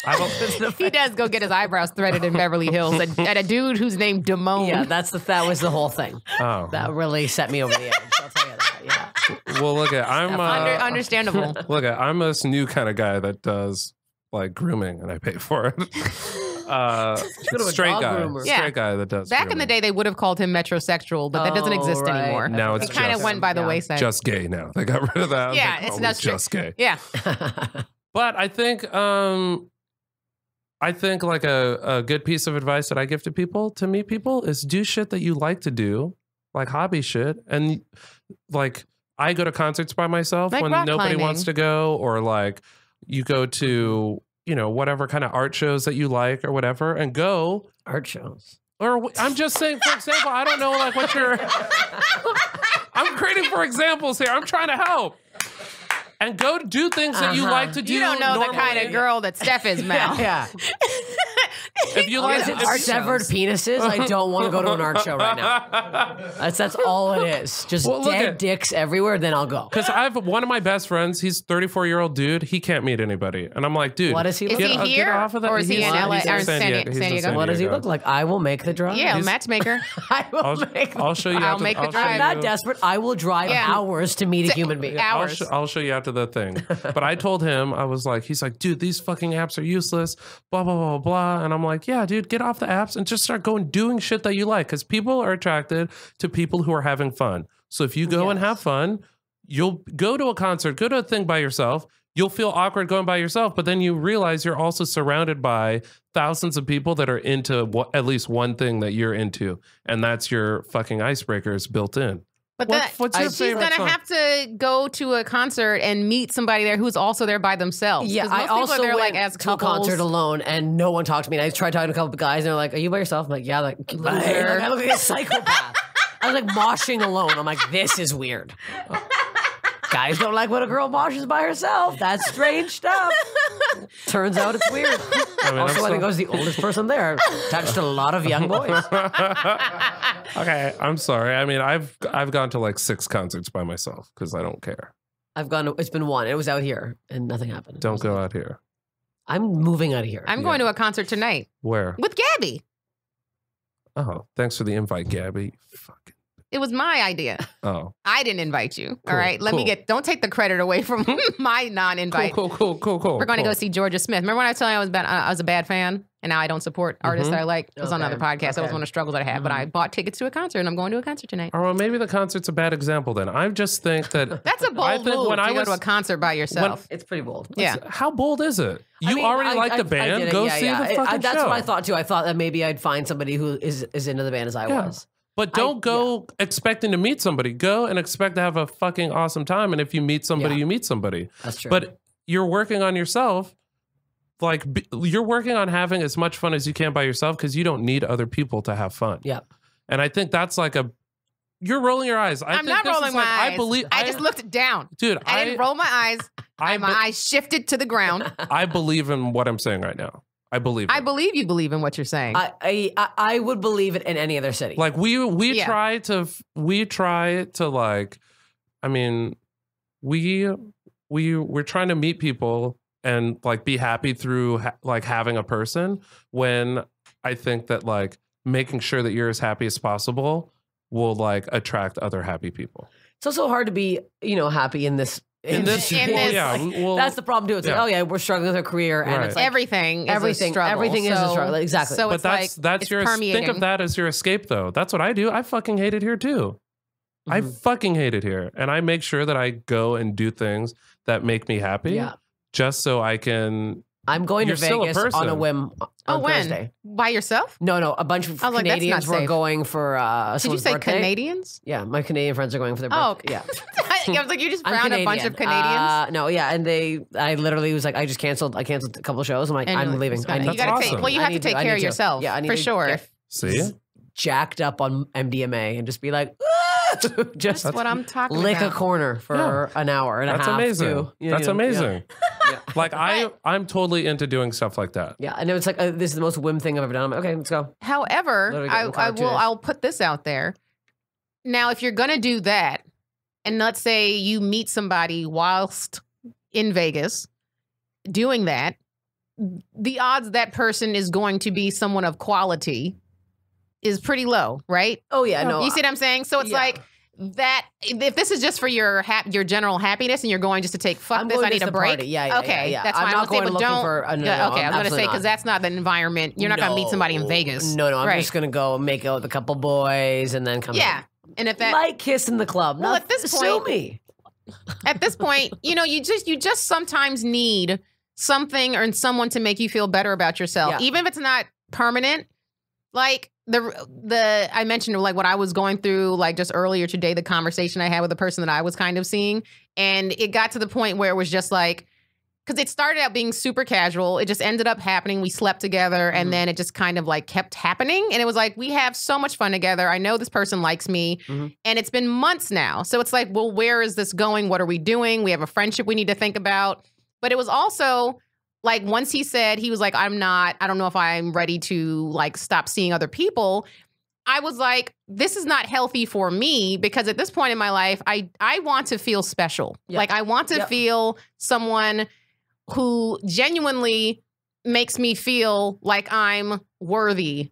I don't, He does go get his eyebrows threaded in Beverly Hills at a dude who's named Damone. Yeah, that was the whole thing. oh. That really set me over the edge. I'll tell you that. Yeah. Well, look, I'm Understandable. look, I'm this new kind of guy that does like grooming, and I pay for it. straight guy that does. Back in the day, they would have called him metrosexual, but that doesn't exist anymore. Now it's it kind of went by the wayside. Just gay now. They got rid of that. Yeah, it's not just gay. Yeah. But I think like a good piece of advice that I give to people to meet people is do shit that you like to do, like hobby shit. And like I go to concerts by myself like when nobody climbing. wants to go, or like you go to, you know, whatever kind of art shows that you like or whatever, and go art shows. Or I'm just saying, for example, I don't know like what you're I'm creating for examples here. I'm trying to help. And go do things that you like to do. You don't know normally. the kind of girl that Steph is, Mal. Yeah. If you like severed penises, I don't want to go to an art show right now. That's all it is. Just dead dicks everywhere, then I'll go. Because I have one of my best friends, he's 34-year-old dude. He can't meet anybody. And I'm like, dude. What does he look like? Is he here? Get off of that. Or is he in LA? Or San Diego? What does he look like? I will make the drive. Yeah, matchmaker. I'll show you. I'll make the drive. I'm not desperate. I will drive hours to meet a human being. Hours. I'll show you after the thing. But I told him, I was like, he's like, dude, these fucking apps are useless, blah, blah, blah, blah. And I'm like, yeah, dude, get off the apps and just start doing shit that you like. Because people are attracted to people who are having fun. So if you go and have fun, you'll go to a concert, go to a thing by yourself. You'll feel awkward going by yourself, but then you realize you're also surrounded by thousands of people that are into at least one thing that you're into. And that's your fucking icebreakers built in. But what's your she's going to have to go to a concert and meet somebody there who's also there by themselves. Yeah, I also went like as to a concert alone and no one talked to me. And I tried talking to a couple of guys and they're like, are you by yourself? I'm like, yeah, like, I look like a psychopath. I was like moshing alone. I'm like, this is weird. Guys don't like when a girl moshes by herself. That's strange stuff. Turns out it's weird. I think I was the oldest person there. Touched a lot of young boys. Okay, I'm sorry. I mean, I've gone to like 6 concerts by myself because I don't care. It's been one. It was out here and nothing happened. Don't go out here. I'm moving out of here. I'm going to a concert tonight. Where? With Gabby. Oh, thanks for the invite, Gabby. Fucking. It was my idea. Oh. I didn't invite you. All right. Don't take the credit away from my non-invite. Cool. We're going to go see Georgia Smith. Remember when I was telling you I was a bad fan and now I don't support artists that I like? It was on another podcast. That was one of the struggles that I had. But I bought tickets to a concert and I'm going to a concert tonight. Oh, well, maybe the concert's a bad example then. I just think that... That's a bold move to go to a concert by yourself. It's pretty bold. Yeah. How bold is it? You already like the band. Go see the fucking show. That's what I thought too. I thought that maybe I'd find somebody who is into the band as I was. But don't go expecting to meet somebody. Go and expect to have a fucking awesome time. And if you meet somebody, you meet somebody. That's true. But you're working on yourself. Like you're working on having as much fun as you can by yourself because you don't need other people to have fun. Yeah. And I think that's like you're rolling your eyes. I'm not rolling my eyes. I just looked down. Dude, I didn't roll my eyes. My eyes shifted to the ground. I believe in what I'm saying right now. I believe you believe in what you're saying. I would believe it in any other city. Like we try to like, I mean, we're trying to meet people and like be happy through like having a person, when I think that like making sure that you're as happy as possible will like attract other happy people. It's also hard to be, happy in this. That's the problem too. It's like, oh yeah, we're struggling with our career, and it's like everything is a struggle. Everything is a struggle. Exactly. So but that's your think of that as your escape, though. That's what I do. I fucking hate it here too. I fucking hate it here, and I make sure that I go and do things that make me happy, just so I can. I'm going to Vegas on a whim on Thursday. By yourself? No. A bunch of Canadians were going for Did you say birthday. Canadians? Yeah, my Canadian friends are going for their birthday. Oh, yeah. I was like, you just found a bunch of Canadians? No, yeah, and I literally was like, I canceled a couple of shows. I'm like, I'm leaving. You have to take care of yourself. Yeah, for sure. See? Jacked up on MDMA and just be like, just what I'm talking about. Lick a corner for an hour and a half. Amazing. That's amazing. Yeah. Like I'm totally into doing stuff like that. Yeah, and it's like this is the most whim thing I've ever done. I'm like, okay, let's go. However, I'll put this out there. Now, if you're gonna do that, and let's say you meet somebody whilst in Vegas doing that, the odds that person is going to be someone of quality is pretty low, right? Oh yeah, no. You see what I'm saying? So it's like that if this is just for your general happiness and you're going just to take I need a break. Okay, that's fine. I'm not going looking for. Okay, I was going to say because that's not the environment. You're not going to meet somebody in Vegas. No, I'm just going to go make out with a couple boys and then come. Yeah, and if that like kiss in the club. Well, at this point, sue me. At this point, you just sometimes need something or someone to make you feel better about yourself, even if it's not permanent. Like I mentioned, like what I was going through, like just earlier today, the conversation I had with the person that I was kind of seeing, and it got to the point where it was just like, because it started out being super casual, it just ended up happening. We slept together, and then it just kind of like kept happening, and it was like we have so much fun together. I know this person likes me, and it's been months now, so it's like, well, where is this going? What are we doing? We have a friendship we need to think about, but it was also. Like once he said, he was like, I don't know if I'm ready to like stop seeing other people. I was like, this is not healthy for me because at this point in my life, I want to feel special. Yep. Like I want to feel someone who genuinely makes me feel like I'm worthy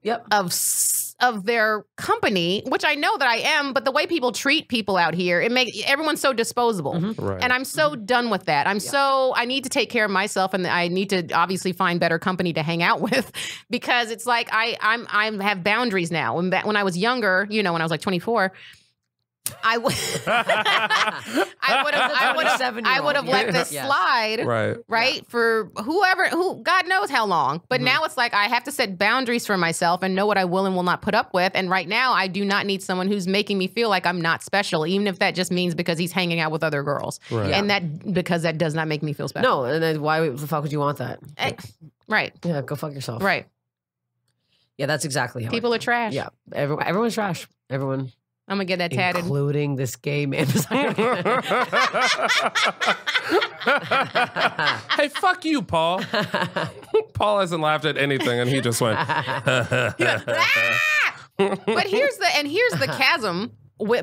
of their company, which I know that I am, but the way people treat people out here, everyone's so disposable. Right. And I'm so done with that. I need to take care of myself, and I need to obviously find better company to hang out with because it's like I have boundaries now. When I was younger, when I was like 24, I would have let this slide, right? For who God knows how long. But now it's like I have to set boundaries for myself and know what I will and will not put up with. And right now, I do not need someone who's making me feel like I'm not special, even if that just means because he's hanging out with other girls, and because that does not make me feel special. No, and then why the fuck would you want that? Right? Yeah, go fuck yourself. Right? Yeah, that's exactly how people are trash. Yeah, everyone's trash. Everyone. I'm gonna get that tatted. Including this gay man. Hey, fuck you, Paul. Paul hasn't laughed at anything, and he just went. But here's the chasm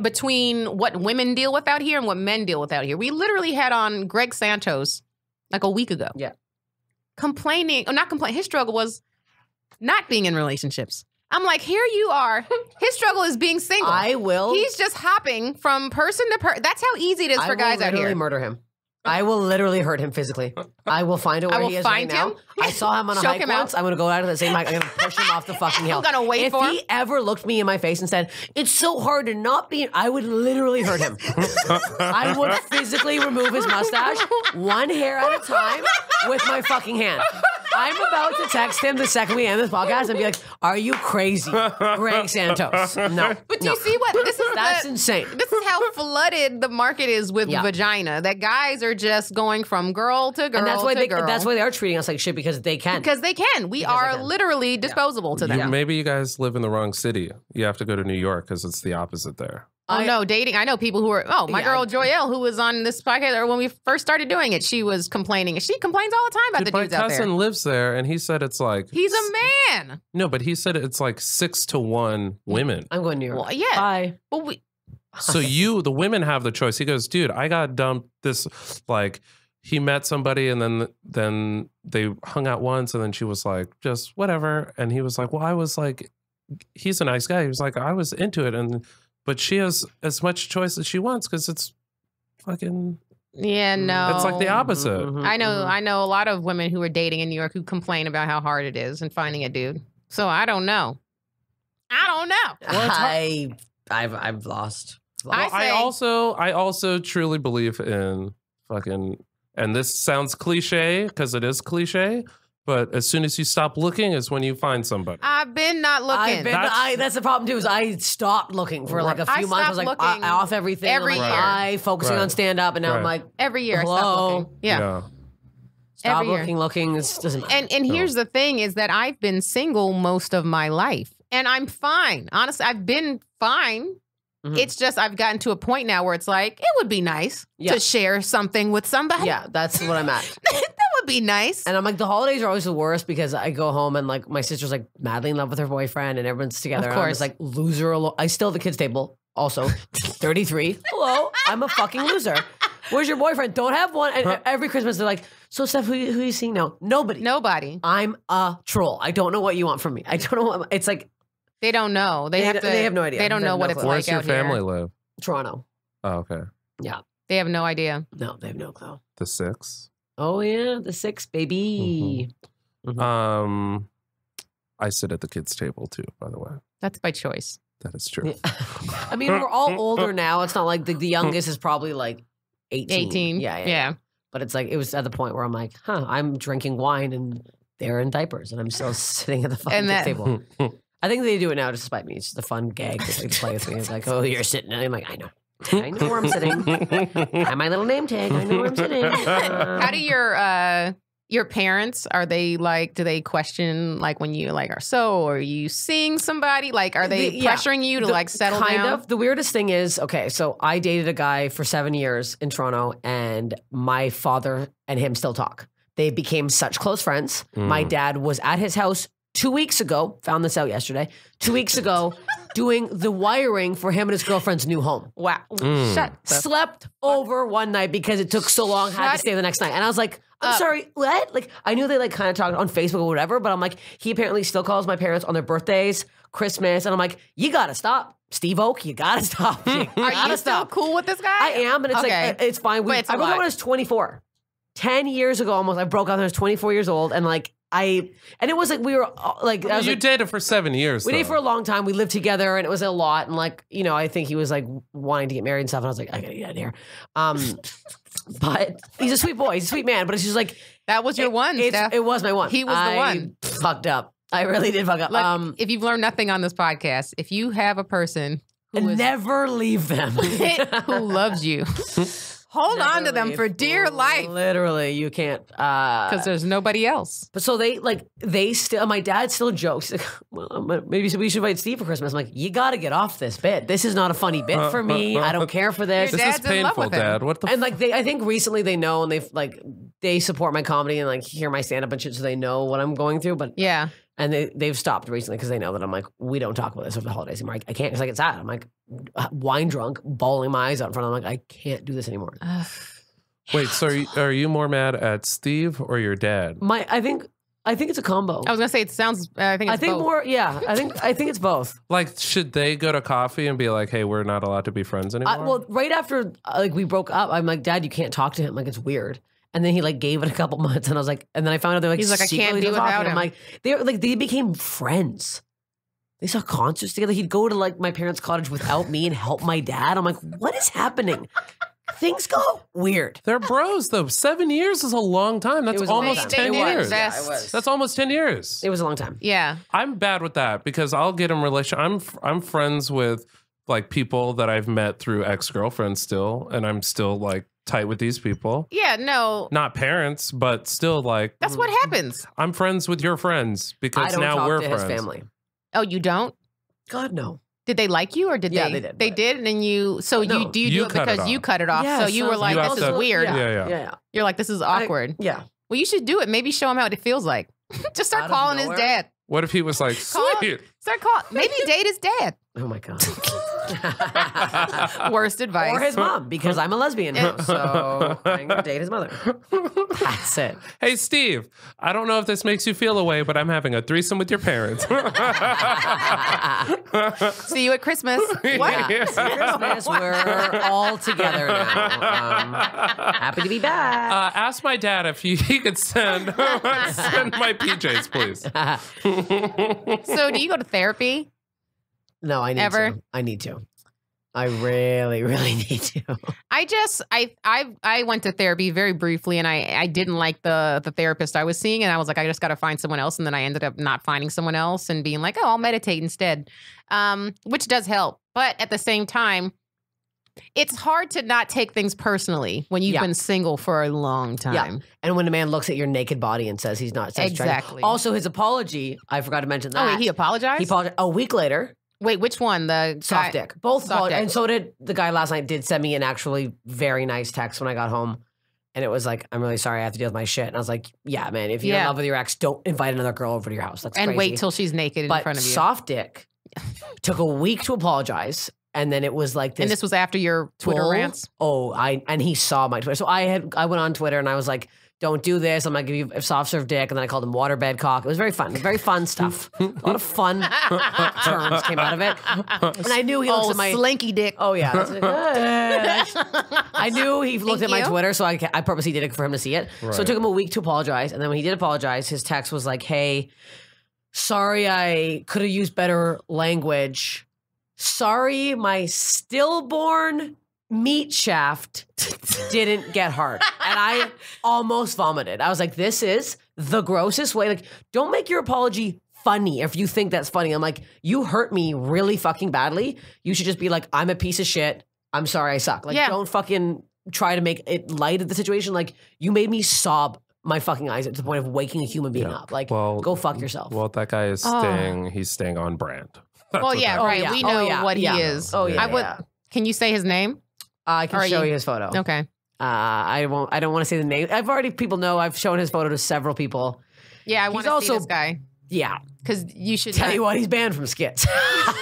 between what women deal with out here and what men deal with out here. We literally had on Greg Santos like a week ago. Yeah, his struggle was not being in relationships. I'm like, here you are. His struggle is being single. He's just hopping from person to person. That's how easy it is for guys out here. I will literally murder him. I will literally hurt him physically. I will find out where he is right now. I saw him on a hike once. I'm going to go out of the same hike. I'm going to push him off the fucking hill. I'm going to wait for him. If he ever looked me in my face and said, it's so hard to not be, I would literally hurt him. I would physically remove his mustache one hair at a time with my fucking hand. I'm about to text him the second we end this podcast and be like, are you crazy, Greg Santos? No. But do you see what this is? That's insane. This is how flooded the market is with vagina. That guys are just going from girl to girl. And that's why that's why they are treating us like shit because they can. Because they can. We are literally disposable to them. Maybe you guys live in the wrong city. You have to go to New York because it's the opposite there. No, dating. I know people who are, my girl Joyelle, who was on this podcast, or when we first started doing it, she was complaining. She complains all the time about the dudes out there. My cousin lives there, and he said it's like... He's a man. No, but he said it's like 6 to 1 women. I'm going to New York. Well, yeah. Bye. Well, so the women have the choice. He goes, dude, I got dumped this, like... He met somebody and then they hung out once and then she was like, just whatever. And he was like, well, I was like, he's a nice guy. He was like, I was into it. But she has as much choice as she wants because it's fucking. Yeah, no. It's like the opposite. I know a lot of women who are dating in New York who complain about how hard it is in finding a dude. So I don't know. I've lost. Well, I also truly believe in fucking. And this sounds cliche because it is cliche, but as soon as you stop looking is when you find somebody. I've been not looking. That's the problem too. Is I stopped looking for like a few months. I was like off everything. Every year, focusing on stand up, and now I'm like every year. Hello? I stop looking. Yeah. Stop looking. This doesn't. And here's the thing: is that I've been single most of my life, and I'm fine. Honestly, I've been fine. It's just I've gotten to a point now where it's like, it would be nice to share something with somebody. Yeah, that's what I'm at. That would be nice. And I'm like, the holidays are always the worst because I go home and like my sister's like madly in love with her boyfriend and everyone's together. Of course. And I'm just like loser alone. I still have the kids table. Also, 33. Hello, I'm a fucking loser. Where's your boyfriend? Don't have one. And every Christmas they're like, so Steph, who are you seeing now? Nobody. I'm a troll. I don't know what you want from me. I don't know. It's like. They don't know. They have no idea. They don't know what it's like out here. Where's your family live? Toronto. Oh, okay. Yeah. They have no idea. No, they have no clue. The 6. Oh yeah, the 6, baby. I sit at the kids' table too, by the way. That's by choice. That is true. Yeah. I mean, we're all older now. It's not like the youngest is probably like 18. 18. Yeah. But it's like, it was at the point where I'm like, I'm drinking wine and they're in diapers and I'm still sitting at the fucking table. I think they do it now just to spite me. It's just a fun gag that they play with me. It's like, oh, you're sitting. And I'm like, I know. I know where I'm sitting. I have my little name tag. I know where I'm sitting. How do your parents, are they like, do they question like when you like are you seeing somebody? Like, are they pressuring you to like settle down? Kind of. The weirdest thing is, okay, so I dated a guy for 7 years in Toronto and my father and him still talk. They became such close friends. My dad was at his house 2 weeks ago, found this out yesterday, 2 weeks ago, doing the wiring for him and his girlfriend's new home. Wow. Slept over one night because it took so long, had to stay the next night. And I was like, I'm sorry, what? Like, I knew they like kind of talked on Facebook or whatever, but I'm like, he apparently still calls my parents on their birthdays, Christmas, and I'm like, you gotta stop. Steve Oak, you gotta stop. Are you still cool with this guy? I am, and it's like, it's fine. I broke up when I was 24. 10 years ago almost, I broke up when I was 24 years old, and like, and it was like, we were like, you dated for 7 years. We dated for a long time. We lived together and it was a lot. And like, you know, I think he was like wanting to get married and stuff. And I was like, I gotta get out of here. But he's a sweet boy. He's a sweet man. But it's just like, that was your one, Steph. It was my one. He was the one. Fucked up. I really did fuck up. Like, if you've learned nothing on this podcast, if you have a person who never leave them, who loves you, hold on to them for dear life. Literally, you can't. Because there's nobody else. But so they still, my dad still jokes. He's like, well, maybe we should invite Steve for Christmas. I'm like, you got to get off this bit. This is not a funny bit for me. I don't care for this. This is painful, Dad. What the? And like I think recently they know and they support my comedy and like hear my stand up and shit, so they know what I'm going through. But yeah. And they've stopped recently because they know that I'm like, we don't talk about this over the holidays anymore. I can't because I get sad. I'm like wine drunk, bawling my eyes out in front of them. I'm like, I can't do this anymore. Wait, so are you more mad at Steve or your dad? I think it's a combo. I was gonna say it sounds. I think both. More. Yeah, I think it's both. Like, should they go to coffee and be like, "Hey, we're not allowed to be friends anymore"? Well, right after like we broke up, I'm like, Dad, you can't talk to him. Like it's weird. And then he like gave it a couple months, and I was like, and then I found out they're like, he's like, I can't do without him. I'm like, they became friends. They saw concerts together. He'd go to like my parents' cottage without me and help my dad. I'm like, what is happening? Things go weird. They're bros though. 7 years is a long time. That's almost 10 years. Yeah, it was. That's almost 10 years. It was a long time. Yeah. I'm bad with that because I'll get in relation. I'm friends with like people that I've met through ex-girlfriends still, and I'm still like tight with these people. Yeah, no. Not parents, but still like. That's what happens. I'm friends with your friends because now we're friends. His family. Oh, you don't? God, no. Did they like you or did they? Yeah, they did. They did, and then you. So no. do it because you cut it off? Yeah, so you were like, "This is weird." Yeah. You're like, "This is awkward." Yeah. Well, you should do it. Maybe show him how it feels like. Just start calling his dad. What if he was like, "Sweet"? Start calling. Maybe date his dad. Oh my God. Worst advice. Or his mom, because I'm a lesbian now, so I'm gonna date his mother. That's it. Hey, Steve, I don't know if this makes you feel a way, but I'm having a threesome with your parents. See you at Christmas. What? Yeah. Christmas, we're all together now. Happy to be back. Ask my dad if he could send my PJs, please. So do you go to therapy? No, I need to. I need to. I really, really need to. I went to therapy very briefly, and I didn't like the therapist I was seeing, and I was like, I just got to find someone else, and then I ended up not finding someone else and being like, oh, I'll meditate instead, which does help. But at the same time, it's hard to not take things personally when you've been single for a long time. Yeah. And when a man looks at your naked body and says he's not exactly. Also, his apology, I forgot to mention that. Oh, wait, he apologized? He apologized a week later. Wait, which one? The soft dick. Both soft dick. And so did the guy last night. Did send me an actually very nice text when I got home, and it was like, "I'm really sorry, I have to deal with my shit." And I was like, "Yeah, man, if you're in love with your ex, don't invite another girl over to your house. That's crazy. Wait till she's naked in front of you." Soft dick took a week to apologize, and then it was like this. And this was after your Twitter rants. Oh, and he saw my Twitter. So I went on Twitter and I was like, don't do this. I'm going to give you a soft serve dick. And then I called him waterbed cock. It was very fun stuff. A lot of fun terms came out of it. And I knew he looked at my slinky dick. Oh yeah. I knew he looked at my Twitter, so I purposely did it for him to see it. Right. So it took him a week to apologize. And then when he did apologize, his text was like, hey, sorry, I could have used better language. Sorry, my stillborn meat shaft didn't get hard. And I almost vomited. I was like, this is the grossest way. Like, don't make your apology funny if you think that's funny. I'm like, you hurt me really fucking badly. You should just be like, I'm a piece of shit. I'm sorry I suck. Like, don't fucking try to make it light of the situation. Like, you made me sob my fucking eyes to the point of waking a human being up. Like, go fuck yourself. Well, that guy is staying, he's staying on brand. Well, yeah, right. We know what he is. Oh, yeah. Can you say his name? I can show you his photo. Okay. I won't. I don't want to say the name. People know I've shown his photo to several people. Yeah, I want to see this guy. Yeah, because you should tell you what, he's banned from skits.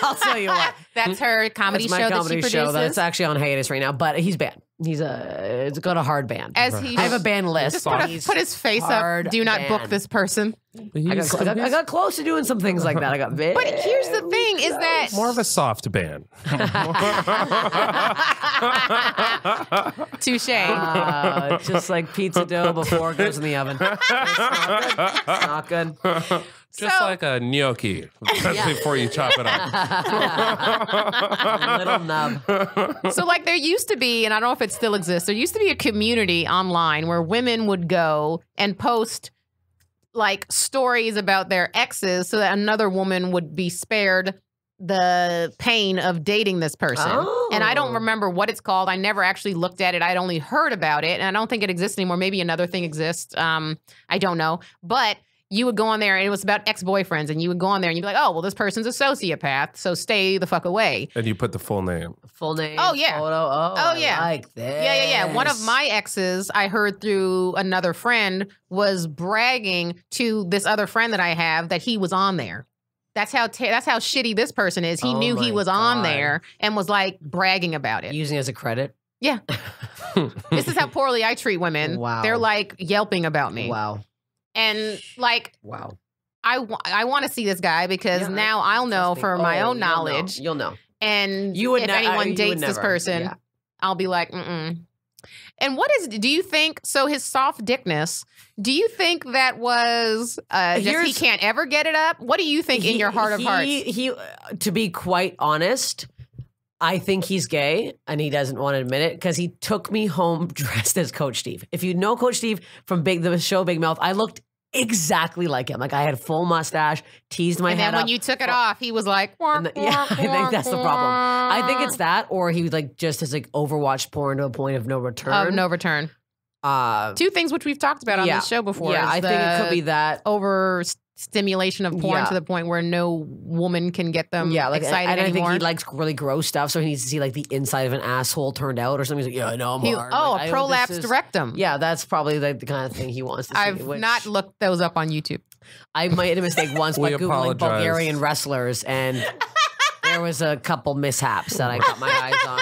I'll tell you what. That's her comedy show. That's my comedy that she show. produces. That's actually on hiatus right now, but he's banned. It's got a hard ban. I have a ban list. Just put his face up. Do not book this person. I got close to doing some things like that. I got big. But here's the thing: is that more of a soft ban. Touche. Just like pizza dough before it goes in the oven. It's not good. Just like a gnocchi before you chop it up. A little nub. So like there used to be, and I don't know if it still exists, there used to be a community online where women would go and post like stories about their exes so that another woman would be spared the pain of dating this person. Oh. And I don't remember what it's called. I never actually looked at it. I'd only heard about it. And I don't think it exists anymore. Maybe another thing exists. I don't know. But you would go on there and it was about ex-boyfriends and you would go on there and you'd be like, oh, well, this person's a sociopath, so stay the fuck away. And you put the full name. Full name. Oh, yeah. Photo. Oh, yeah. I like this. Yeah. One of my exes, I heard through another friend, was bragging to this other friend that I have that he was on there. That's how shitty this person is. He knew he was on there and was like bragging about it. Using it as a credit? Yeah. This is how poorly I treat women. Wow. They're like yelping about me. Wow. And like, wow. I want to see this guy because now I'll know for my own knowledge. You'll know. And if anyone dates this person, I'll be like, mm-mm. And do you think, so his soft dickness, do you think that was just he can't ever get it up? What do you think in your heart of hearts? To be quite honest, I think he's gay and he doesn't want to admit it because he took me home dressed as Coach Steve. If you know Coach Steve from the show Big Mouth, I looked exactly like him. Like I had a full mustache, teased my head up. And then when you took it off, he was like, I think that's the problem. I think it's that, or he like just has like overwatched porn to a point of no return. Of no return. Two things which we've talked about on this show before. Yeah, I think it could be that overstimulation of porn to the point where no woman can get them excited and I anymore. think he likes really gross stuff, so he needs to see like the inside of an asshole turned out or something. He's like, yeah, I know I'm hard. Oh, like, a prolapsed rectum. Yeah, that's probably like the kind of thing he wants to see. I've not looked those up on YouTube. I made a mistake once by Googling Bulgarian wrestlers, and there was a couple mishaps that I got my eyes on.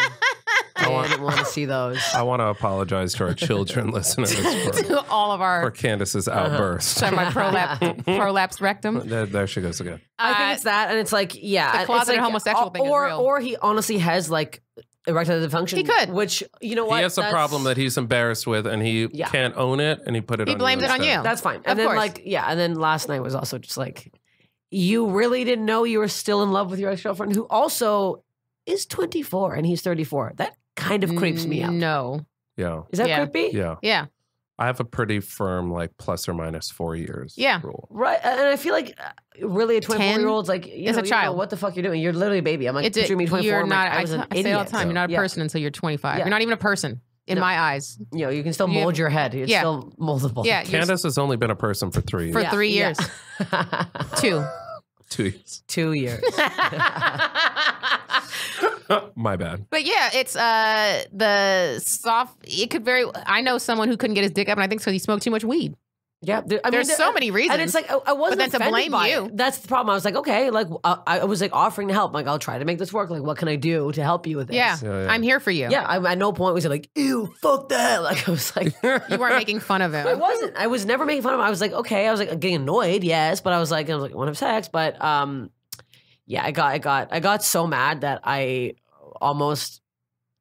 I didn't want to see those. I want to apologize to our children listeners to all of our for Candice's outburst. So my prolapsed rectum. There she goes again. I think it's that, and it's like the closeted homosexual thing is real. Or he honestly has like erectile dysfunction. He could, which you know what he has a problem that he's embarrassed with, and he can't own it, and he put it. He blamed it on you. That's fine. And then and then last night was also just like, you really didn't know you were still in love with your ex-girlfriend, who also is 24 and he's 34. That kind of creeps me out. No. Yeah. Is that creepy? Yeah. Yeah. I have a pretty firm, like, plus or minus 4 years rule. Right. And I feel like really a 24-year-old's like, it's a child. What the fuck you're doing? You're literally a baby. I'm like, picture me 24. You're not, I was an I say idiot. all the time, you're not a person until you're 25. You're not even a person in my eyes. You know, you can still mold your head. It's still moldable. Yeah. Candice has only been a person for 3 years. For 3 years. 2. 2 years. 2 years. My bad. But yeah, it's the soft. It could I know someone who couldn't get his dick up, and I think so he smoked too much weed. Yeah, there's so many reasons. And it's like I wasn't but then to offended blame by you. it. That's the problem. I was like, okay, like I was like offering to help. Like, I'll try to make this work. Like, what can I do to help you with this? Yeah, I'm here for you. Yeah, at no point was it like, ew, fuck that. Like, I was like, you weren't making fun of him. I wasn't. I was never making fun of him. I was like, okay. I was like getting annoyed, yes, but I was like, I want to have sex, but yeah, I got so mad that I almost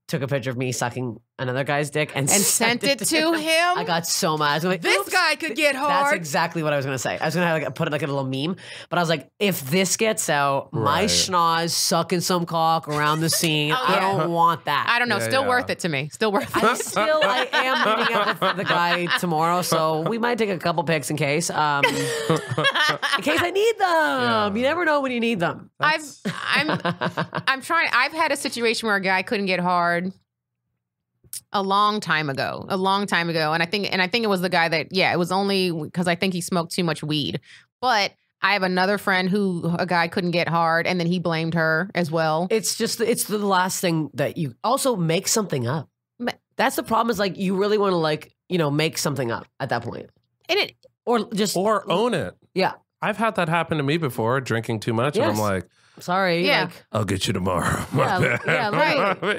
took a picture of me sucking another guy's dick and sent it to him. I got so mad. I was like, this guy could get hard. That's exactly what I was gonna say. I was gonna put it like a little meme, but I was like, if this gets out, my schnoz sucking some cock around the scene. I don't want that. I don't know. Still worth it to me. Still worth it. I am meeting up with the guy tomorrow, so we might take a couple pics in case. In case I need them. Yeah. You never know when you need them. I'm trying. I've had a situation where a guy couldn't get hard a long time ago, and I think it was the guy that, it was only because I think he smoked too much weed. But I have another friend who a guy couldn't get hard, and then he blamed her as well. It's the last thing that you also make something up. That's the problem. Is like you really want to make something up at that point, or own it. Yeah, I've had that happen to me before, drinking too much, and I'm like, sorry. Yeah. Like, I'll get you tomorrow. Right.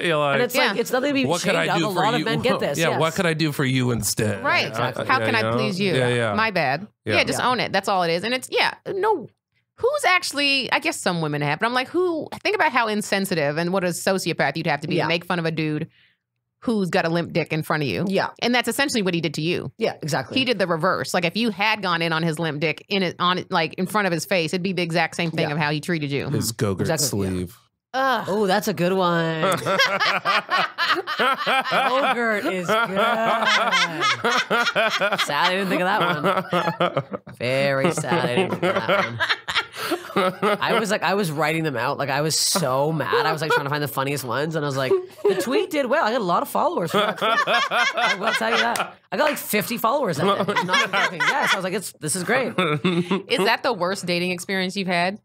You're like, and it's like, it's nothing to be what could I do of. for A lot you? of men get this. Yeah, what could I do for you instead? Right. Exactly. How can I please you? Yeah. My bad. Yeah, just own it. That's all it is. And it's, no. Who's actually, I guess some women have, but I'm like, think about how insensitive and what a sociopath you'd have to be to make fun of a dude who's got a limp dick in front of you. Yeah. And that's essentially what he did to you. Yeah, exactly. He did the reverse. Like if you had gone in on his limp dick in front of his face, it'd be the exact same thing of how he treated you. His Go-Gurt sleeve. Oh, that's a good one. Go-Gurt is good. Sad I didn't think of that one. Very sad I didn't think of that one. I was writing them out. Like I was so mad. I was like trying to find the funniest ones, and I was like, the tweet did well. I got a lot of followers. From that tweet. I will tell you that. I got like 50 followers. That day. Not joking. Yes, I was like, this is great. Is that the worst dating experience you've had?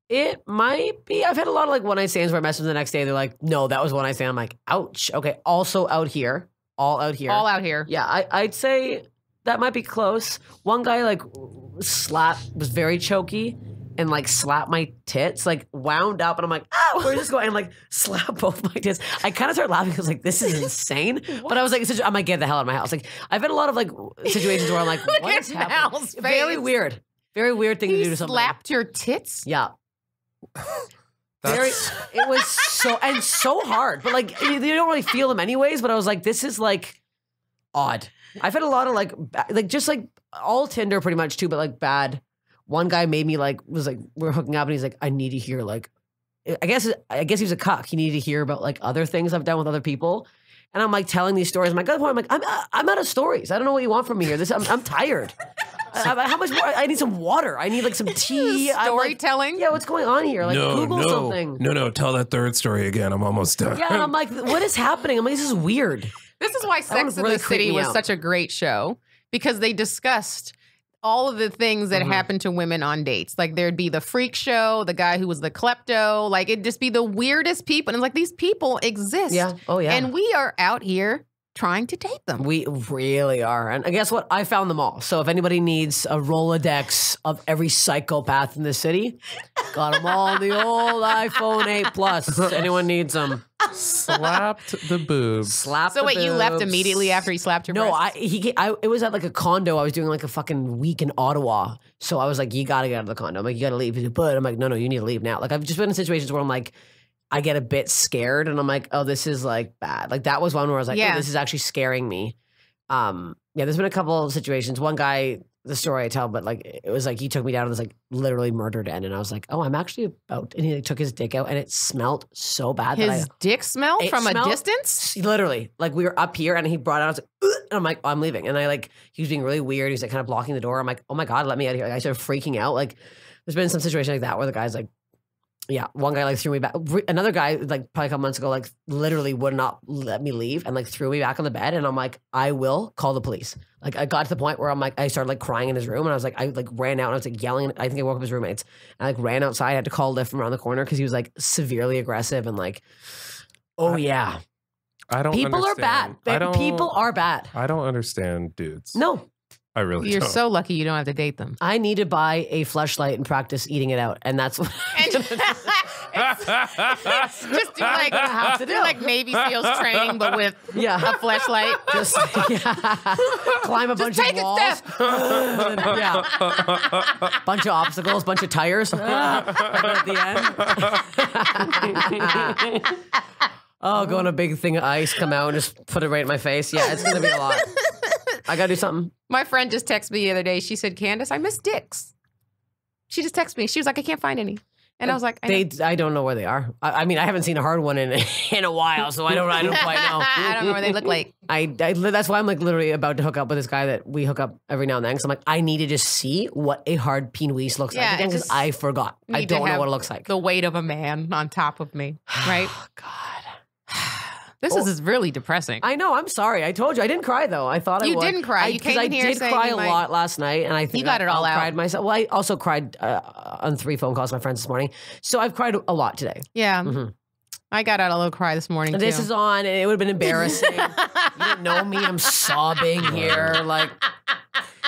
It might be. I've had a lot of like one night stands where I message them the next day. They're like, no, that was one night stand. I'm like, ouch. Okay. Also out here. All out here. All out here. Yeah. I'd say that might be close. One guy like was very choky and like slapped my tits, like wound up, and I'm like, where's this going? And like slap both my tits. I kind of started laughing because like, this is insane. But I was like, I'm like, get the hell out of my house. Like I've had a lot of like situations where I'm like, what is happening? Very weird. Very weird thing to do to somebody. Slapped your tits? Yeah. It was so hard, but like you don't really feel them anyways. But I was like, this is like odd. I've had a lot of like just like all Tinder pretty much too, but like bad. One guy made me was like we're hooking up, and he's like, I need to hear like, I guess he was a cuck. He needed to hear about like other things I've done with other people, and I'm like telling these stories. I'm like, I'm out of stories. I don't know what you want from me here. I'm tired. How much more? I need some water. I need like some tea. Storytelling? Like, what's going on here? Like Google something. No, tell that third story again. I'm almost done. Yeah, and I'm like, what is happening? I'm like, this is weird. This is why Sex in the City was such a great show, because they discussed all of the things that happened to women on dates. Like there'd be the freak show, the guy who was the klepto, like it'd just be the weirdest people. And it's like, these people exist. Yeah. Oh yeah. And we are out here trying to date them. We really are. And guess what? I found them all. So if anybody needs a Rolodex of every psychopath in the city, got them all on the old iPhone 8 Plus. Anyone needs them. Slapped the boobs. So wait, you left immediately after he slapped your breasts? It was at like a condo. I was doing like a fucking week in Ottawa. So I was like, you got to get out of the condo. I'm like, you got to leave. He's like, but I'm like, no, you need to leave now. Like I've just been in situations where I'm like, I get a bit scared, and I'm like, oh, this is like bad. Like that was one where I was like, oh, this is actually scaring me. There's been a couple of situations. One guy, the story I tell, but like it was like he took me down to this like literally murdered end, and I was like, oh, I'm actually about. And he like, took his dick out, and it smelled so bad. His dick smelled from a distance. Literally, like we were up here, and he brought it out. I was like, and I'm like, oh, I'm leaving, and I like he was being really weird. He's like kind of blocking the door. I'm like, oh my god, let me out of here. Like, I started freaking out. Like there's been some situation like that where the guy's like. Yeah, one guy like threw me back. Another guy like probably a couple months ago like literally would not let me leave and like threw me back on the bed, and I'm like, I will call the police. Like I got to the point where I'm like, I started like crying in his room, and I was like, I like ran out and I was like yelling. I think I woke up his roommates, and I like ran outside. I had to call a lift from around the corner because he was like severely aggressive and like, oh yeah. I don't People understand. are bad. People are bad. I don't understand dudes. No. I really You're don't. so lucky you don't have to date them. I need to buy a fleshlight and practice eating it out. And that's what Just do like have to do. like Navy SEALs training, but with a flashlight. Just climb a bunch take of it, walls. Steph. Bunch of obstacles, bunch of tires. At the end. Oh, go on a big thing of ice, come out and just put it right in my face. Yeah, it's going to be a lot. I got to do something. My friend just texted me the other day. She said, Candice, I miss dicks. She just texted me. She was like, I can't find any. And I was like, I don't know where they are. I mean, I haven't seen a hard one in a while, so I don't quite know. I don't know what they look like. That's why I'm like literally about to hook up with this guy that we hook up every now and then. Because I'm like, I need to just see what a hard penis looks like again, because I forgot. I don't know what it looks like. The weight of a man on top of me, right? God. This is really depressing. I know. I'm sorry. I told you I didn't cry though. I thought you would. didn't cry. You came in here I did saying cry you a lot last night, and I think you got it all out. Cried myself. Well, I also cried on 3 phone calls with my friends this morning, so I've cried a lot today. Yeah, I got out a little cry this morning. This too. is on, and it would have been embarrassing. You didn't know me. I'm sobbing here, like.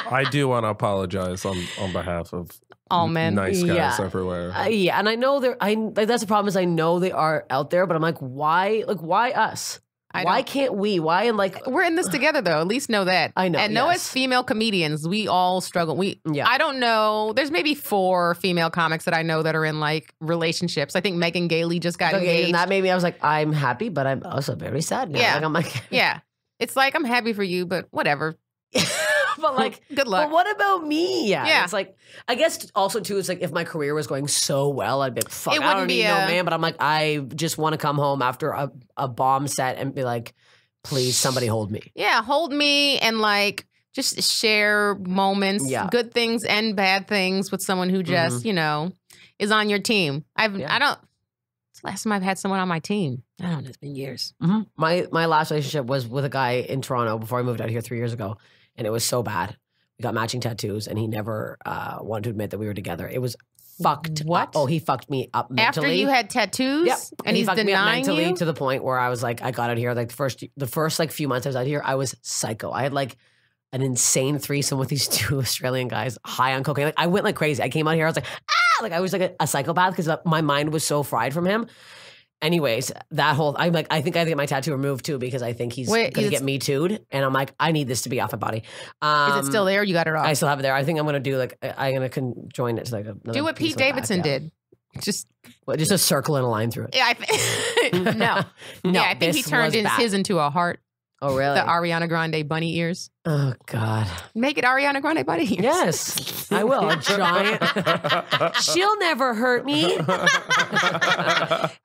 I do want to apologize on behalf of all men, nice guys everywhere. Yeah, and I know that's the problem. Is I know they are out there, but I'm like, why? Like, why us? Why can't we? Why? And like, we're in this together though. At least know that. I know. And know as female comedians, we all struggle. I don't know. There's maybe 4 female comics that I know that are in like relationships. I think Megan Gailey just got engaged. And that made me. I was like, I'm happy, but I'm also very sad now. Yeah. Like, I'm like, yeah. It's like I'm happy for you, but whatever. But like, good luck. But what about me? Yeah. It's like, I guess also too, it's like if my career was going so well, I'd be like, fuck, It I wouldn't don't be need no man. But I'm like, I just want to come home after a bomb set and be like, please, somebody hold me. Yeah, hold me and like just share moments, good things and bad things with someone who just, you know, is on your team. I don't. It's the last time I've had someone on my team. I don't know. It's been years. My last relationship was with a guy in Toronto before I moved out here 3 years ago. And it was so bad. We got matching tattoos, and he never wanted to admit that we were together. It was fucked. What? Oh, he fucked me up mentally. After you had tattoos? Yep. And he's fucked me up denying mentally you? to the point where I was like, I got out here. Like the first like few months I was out here, I was psycho. I had like an insane threesome with these 2 Australian guys, high on cocaine. Like I went like crazy. I came out here, I was like, ah! Like I was like a psychopath because my mind was so fried from him. Anyways, that whole I'm like, I think I get my tattoo removed too because I think he's gonna get me too'd, and I'm like, I need this to be off my body. Is it still there? You got it off? I still have it there. I think I'm gonna do like I'm gonna join it to like another do what piece Pete Davidson did. Just a circle and a line through it. Yeah, no. Yeah, I think he turned his into a heart. Oh, really? The Ariana Grande bunny ears. Oh, God. Make it Ariana Grande bunny ears. Yes, I will. A giant. She'll never hurt me.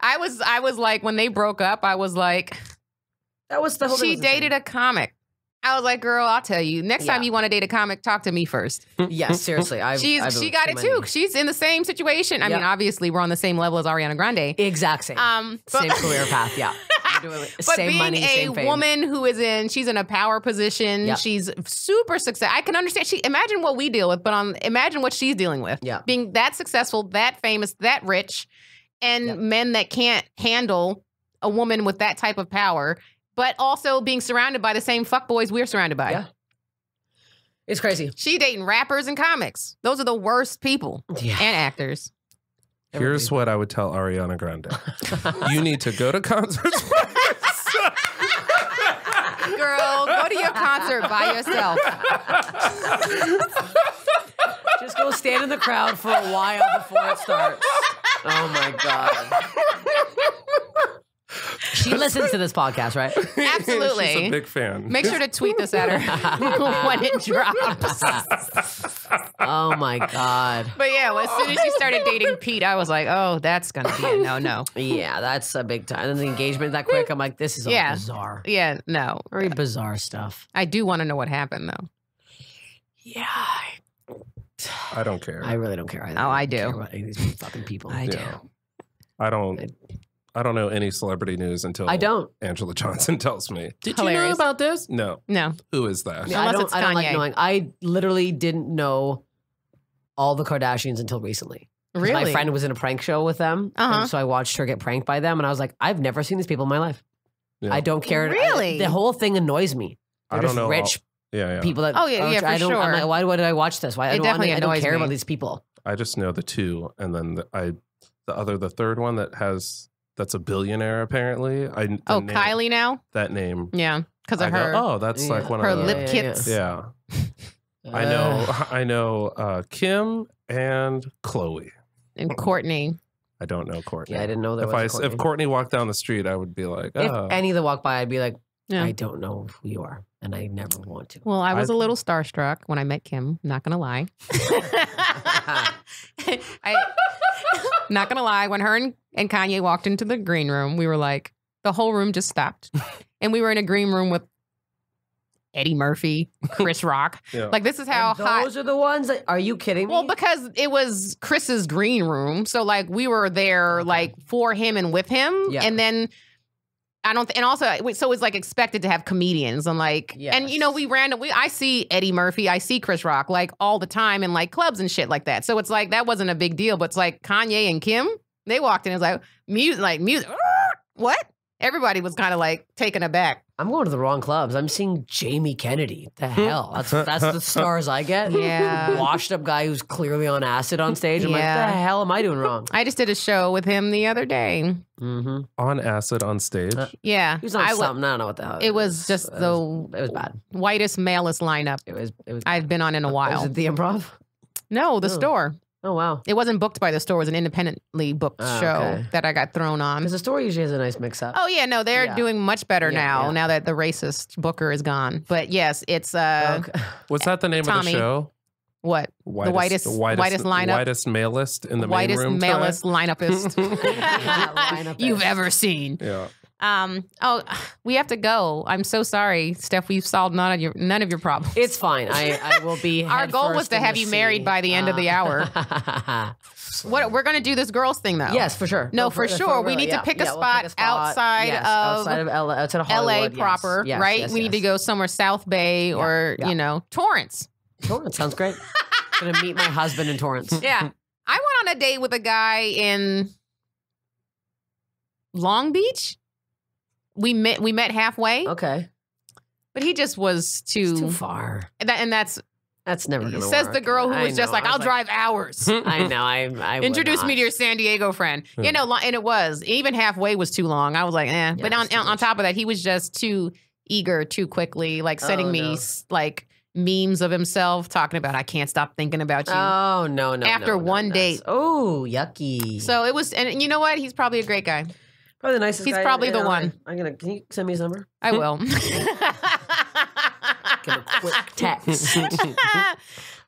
I was like, when they broke up, I was like, that was the whole she dated a comic. I was like, girl, I'll tell you. Next time you want to date a comic, talk to me first. Yes, seriously. She got it too. She's in the same situation. I mean, obviously, we're on the same level as Ariana Grande. Exact same. Same career path, yeah. But same being money, same fame. Woman who is she's in a power position. Yep. She's super successful. I can understand. Imagine what we deal with, but imagine what she's dealing with. Yeah. Being that successful, that famous, that rich, and men that can't handle a woman with that type of power, but also being surrounded by the same fuckboys we're surrounded by. Yeah. It's crazy. She dating rappers and comics. Those are the worst people and actors. Here's what I would tell Ariana Grande. You need to go to concerts. Girl, go to your concert by yourself. Just go stand in the crowd for a while before it starts. Oh, my God. She listens to this podcast, right? Absolutely. She's a big fan. Make sure to tweet this at her when it drops. Oh, my God. But yeah, as soon as she started dating Pete, I was like, oh, that's going to be a no-no. Yeah, that's a big time. And the engagement that quick, I'm like, this is all bizarre. Yeah, no. Very bizarre stuff. I do want to know what happened, though. Yeah. I don't care. I really don't care. I do. Care about any of these fucking people. I do. I don't know any celebrity news until Angela Johnson tells me. Did you know about this? No. Who is that? I don't like knowing. I literally didn't know all the Kardashians until recently. Really? My friend was in a prank show with them. And so I watched her get pranked by them. And I was like, I've never seen these people in my life. Yeah. I don't care. Really? The whole thing annoys me. They're I don't just know. rich Yeah. people that. Oh, yeah, for I don't, sure. I'm like, why did I watch this? Why? It definitely I don't annoys care me. about these people. I just know the two, and then the third one that's a billionaire apparently. Kylie now? That name. Yeah, because of her. Oh, that's like one her of the lip kits. Yeah. I know Kim and Chloe. And Courtney. I don't know Courtney. Yeah, I didn't know there was If Courtney walked down the street, I would be like, If oh. any of them walk by, I'd be like, Yeah. I don't know who you are, and I never want to. Well, I was a little starstruck when I met Kim. Not gonna lie. Not gonna lie. When her and Kanye walked into the green room, we were like, the whole room just stopped, and we were in a green room with Eddie Murphy, Chris Rock. Yeah. Like, this is how hot. Those are the ones that, are you kidding me? Well, because it was Chris's green room, so like we were there like for him and with him, Yeah. and then. And also, so it's like expected to have comedians and like, and you know, I see Eddie Murphy, I see Chris Rock like all the time in like clubs and shit like that. So it's like, that wasn't a big deal, but it's like Kanye and Kim, they walked in, it was like, music, what? Everybody was kind of like taken aback. I'm going to the wrong clubs. I'm seeing Jamie Kennedy. The hell? That's the stars I get? Yeah. Washed up guy who's clearly on acid on stage. I'm like, the hell am I doing wrong? I just did a show with him the other day. Mm-hmm. On acid on stage. Yeah. He was on something. I don't know what the hell. It was just it was bad. Whitest, malest lineup It was I've been on in a while. Was it the Improv? No, the store. Oh, wow. It wasn't booked by the store. It was an independently booked show that I got thrown on. Because the store usually has a nice mix-up. Oh, yeah. No, they're doing much better now that the racist booker is gone. But yes, it's... Was that the name of the show? What? The whitest lineup? Whitest malest in the main room. Whitest malest lineupist you've ever seen. Yeah. We have to go. I'm so sorry, Steph. We've solved none of your problems. It's fine. I will be. Our goal was to have you married by the end of the hour. What we're going to do this girls thing though? Yes, for sure. No, for sure. We need to pick a spot outside of Hollywood, LA proper, yes, right? yes, we need to go somewhere South Bay or Torrance. Torrance sounds great. Gonna meet my husband in Torrance. Yeah, I went on a date with a guy in Long Beach. We met halfway. Okay. But he just was too far. And that's never gonna work. Says the girl who was just like, I'll drive hours. I know. I introduce me to your San Diego friend. You know, and it was even halfway was too long. I was like, eh. But on top of that, he was just too eager, too quickly, like sending me like memes of himself talking about, I can't stop thinking about you. Oh no. After one date. Oh, yucky. So it was, and you know what? He's probably a great guy. Probably the nicest guy. He's probably the one. Can you send me his number? I will. Give him a quick text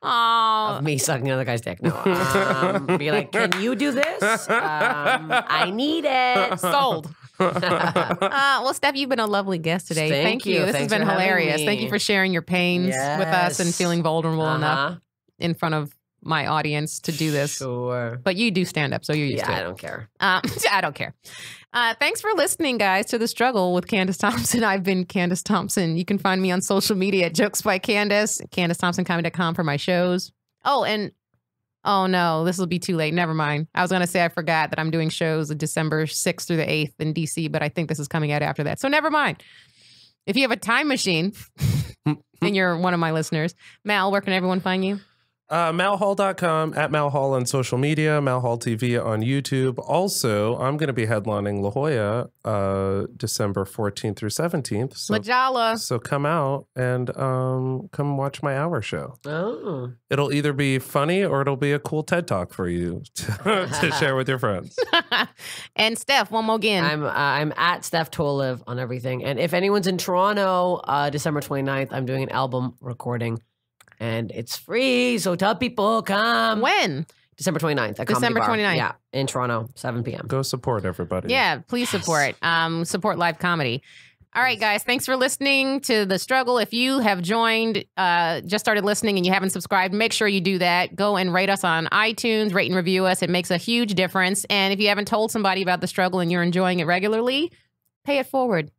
Aww. of me sucking another guy's dick. No, be like, can you do this? I need it. Sold. Well, Steph, you've been a lovely guest today. Thank you. This has been hilarious. Thank you for sharing your pains with us and feeling vulnerable enough in front of my audience to do this. Sure. But you do stand up, so you're used to it. I don't care. I don't care. Thanks for listening, guys, to The Struggle with Candice Thompson. I've been Candice Thompson. You can find me on social media at Jokes by Candice, CandiceThompsonComedy.com for my shows. Oh, no, this will be too late. Never mind. I was going to say I forgot that I'm doing shows December 6th through the 8th in D.C., but I think this is coming out after that. So never mind. If you have a time machine and you're one of my listeners, Mal, where can everyone find you? Malhall.com, at Malhall on social media, Malhall TV on YouTube. Also, I'm going to be headlining La Jolla December 14th through 17th. So, Majala. So come out and come watch my hour show. Oh. It'll either be funny or it'll be a cool TED Talk for you to share with your friends. And Steph, one more again. I'm at Steph Tolev on everything. And if anyone's in Toronto, December 29th, I'm doing an album recording. And it's free, so tell people come. When? December 29th. At December 29th. Yeah, in Toronto, 7 p.m. Go support everybody. Yeah, please support. Support live comedy. All right, guys, thanks for listening to The Struggle. If you have joined, just started listening and you haven't subscribed, make sure you do that. Go and rate us on iTunes, rate and review us. It makes a huge difference. And if you haven't told somebody about The Struggle and you're enjoying it regularly, pay it forward.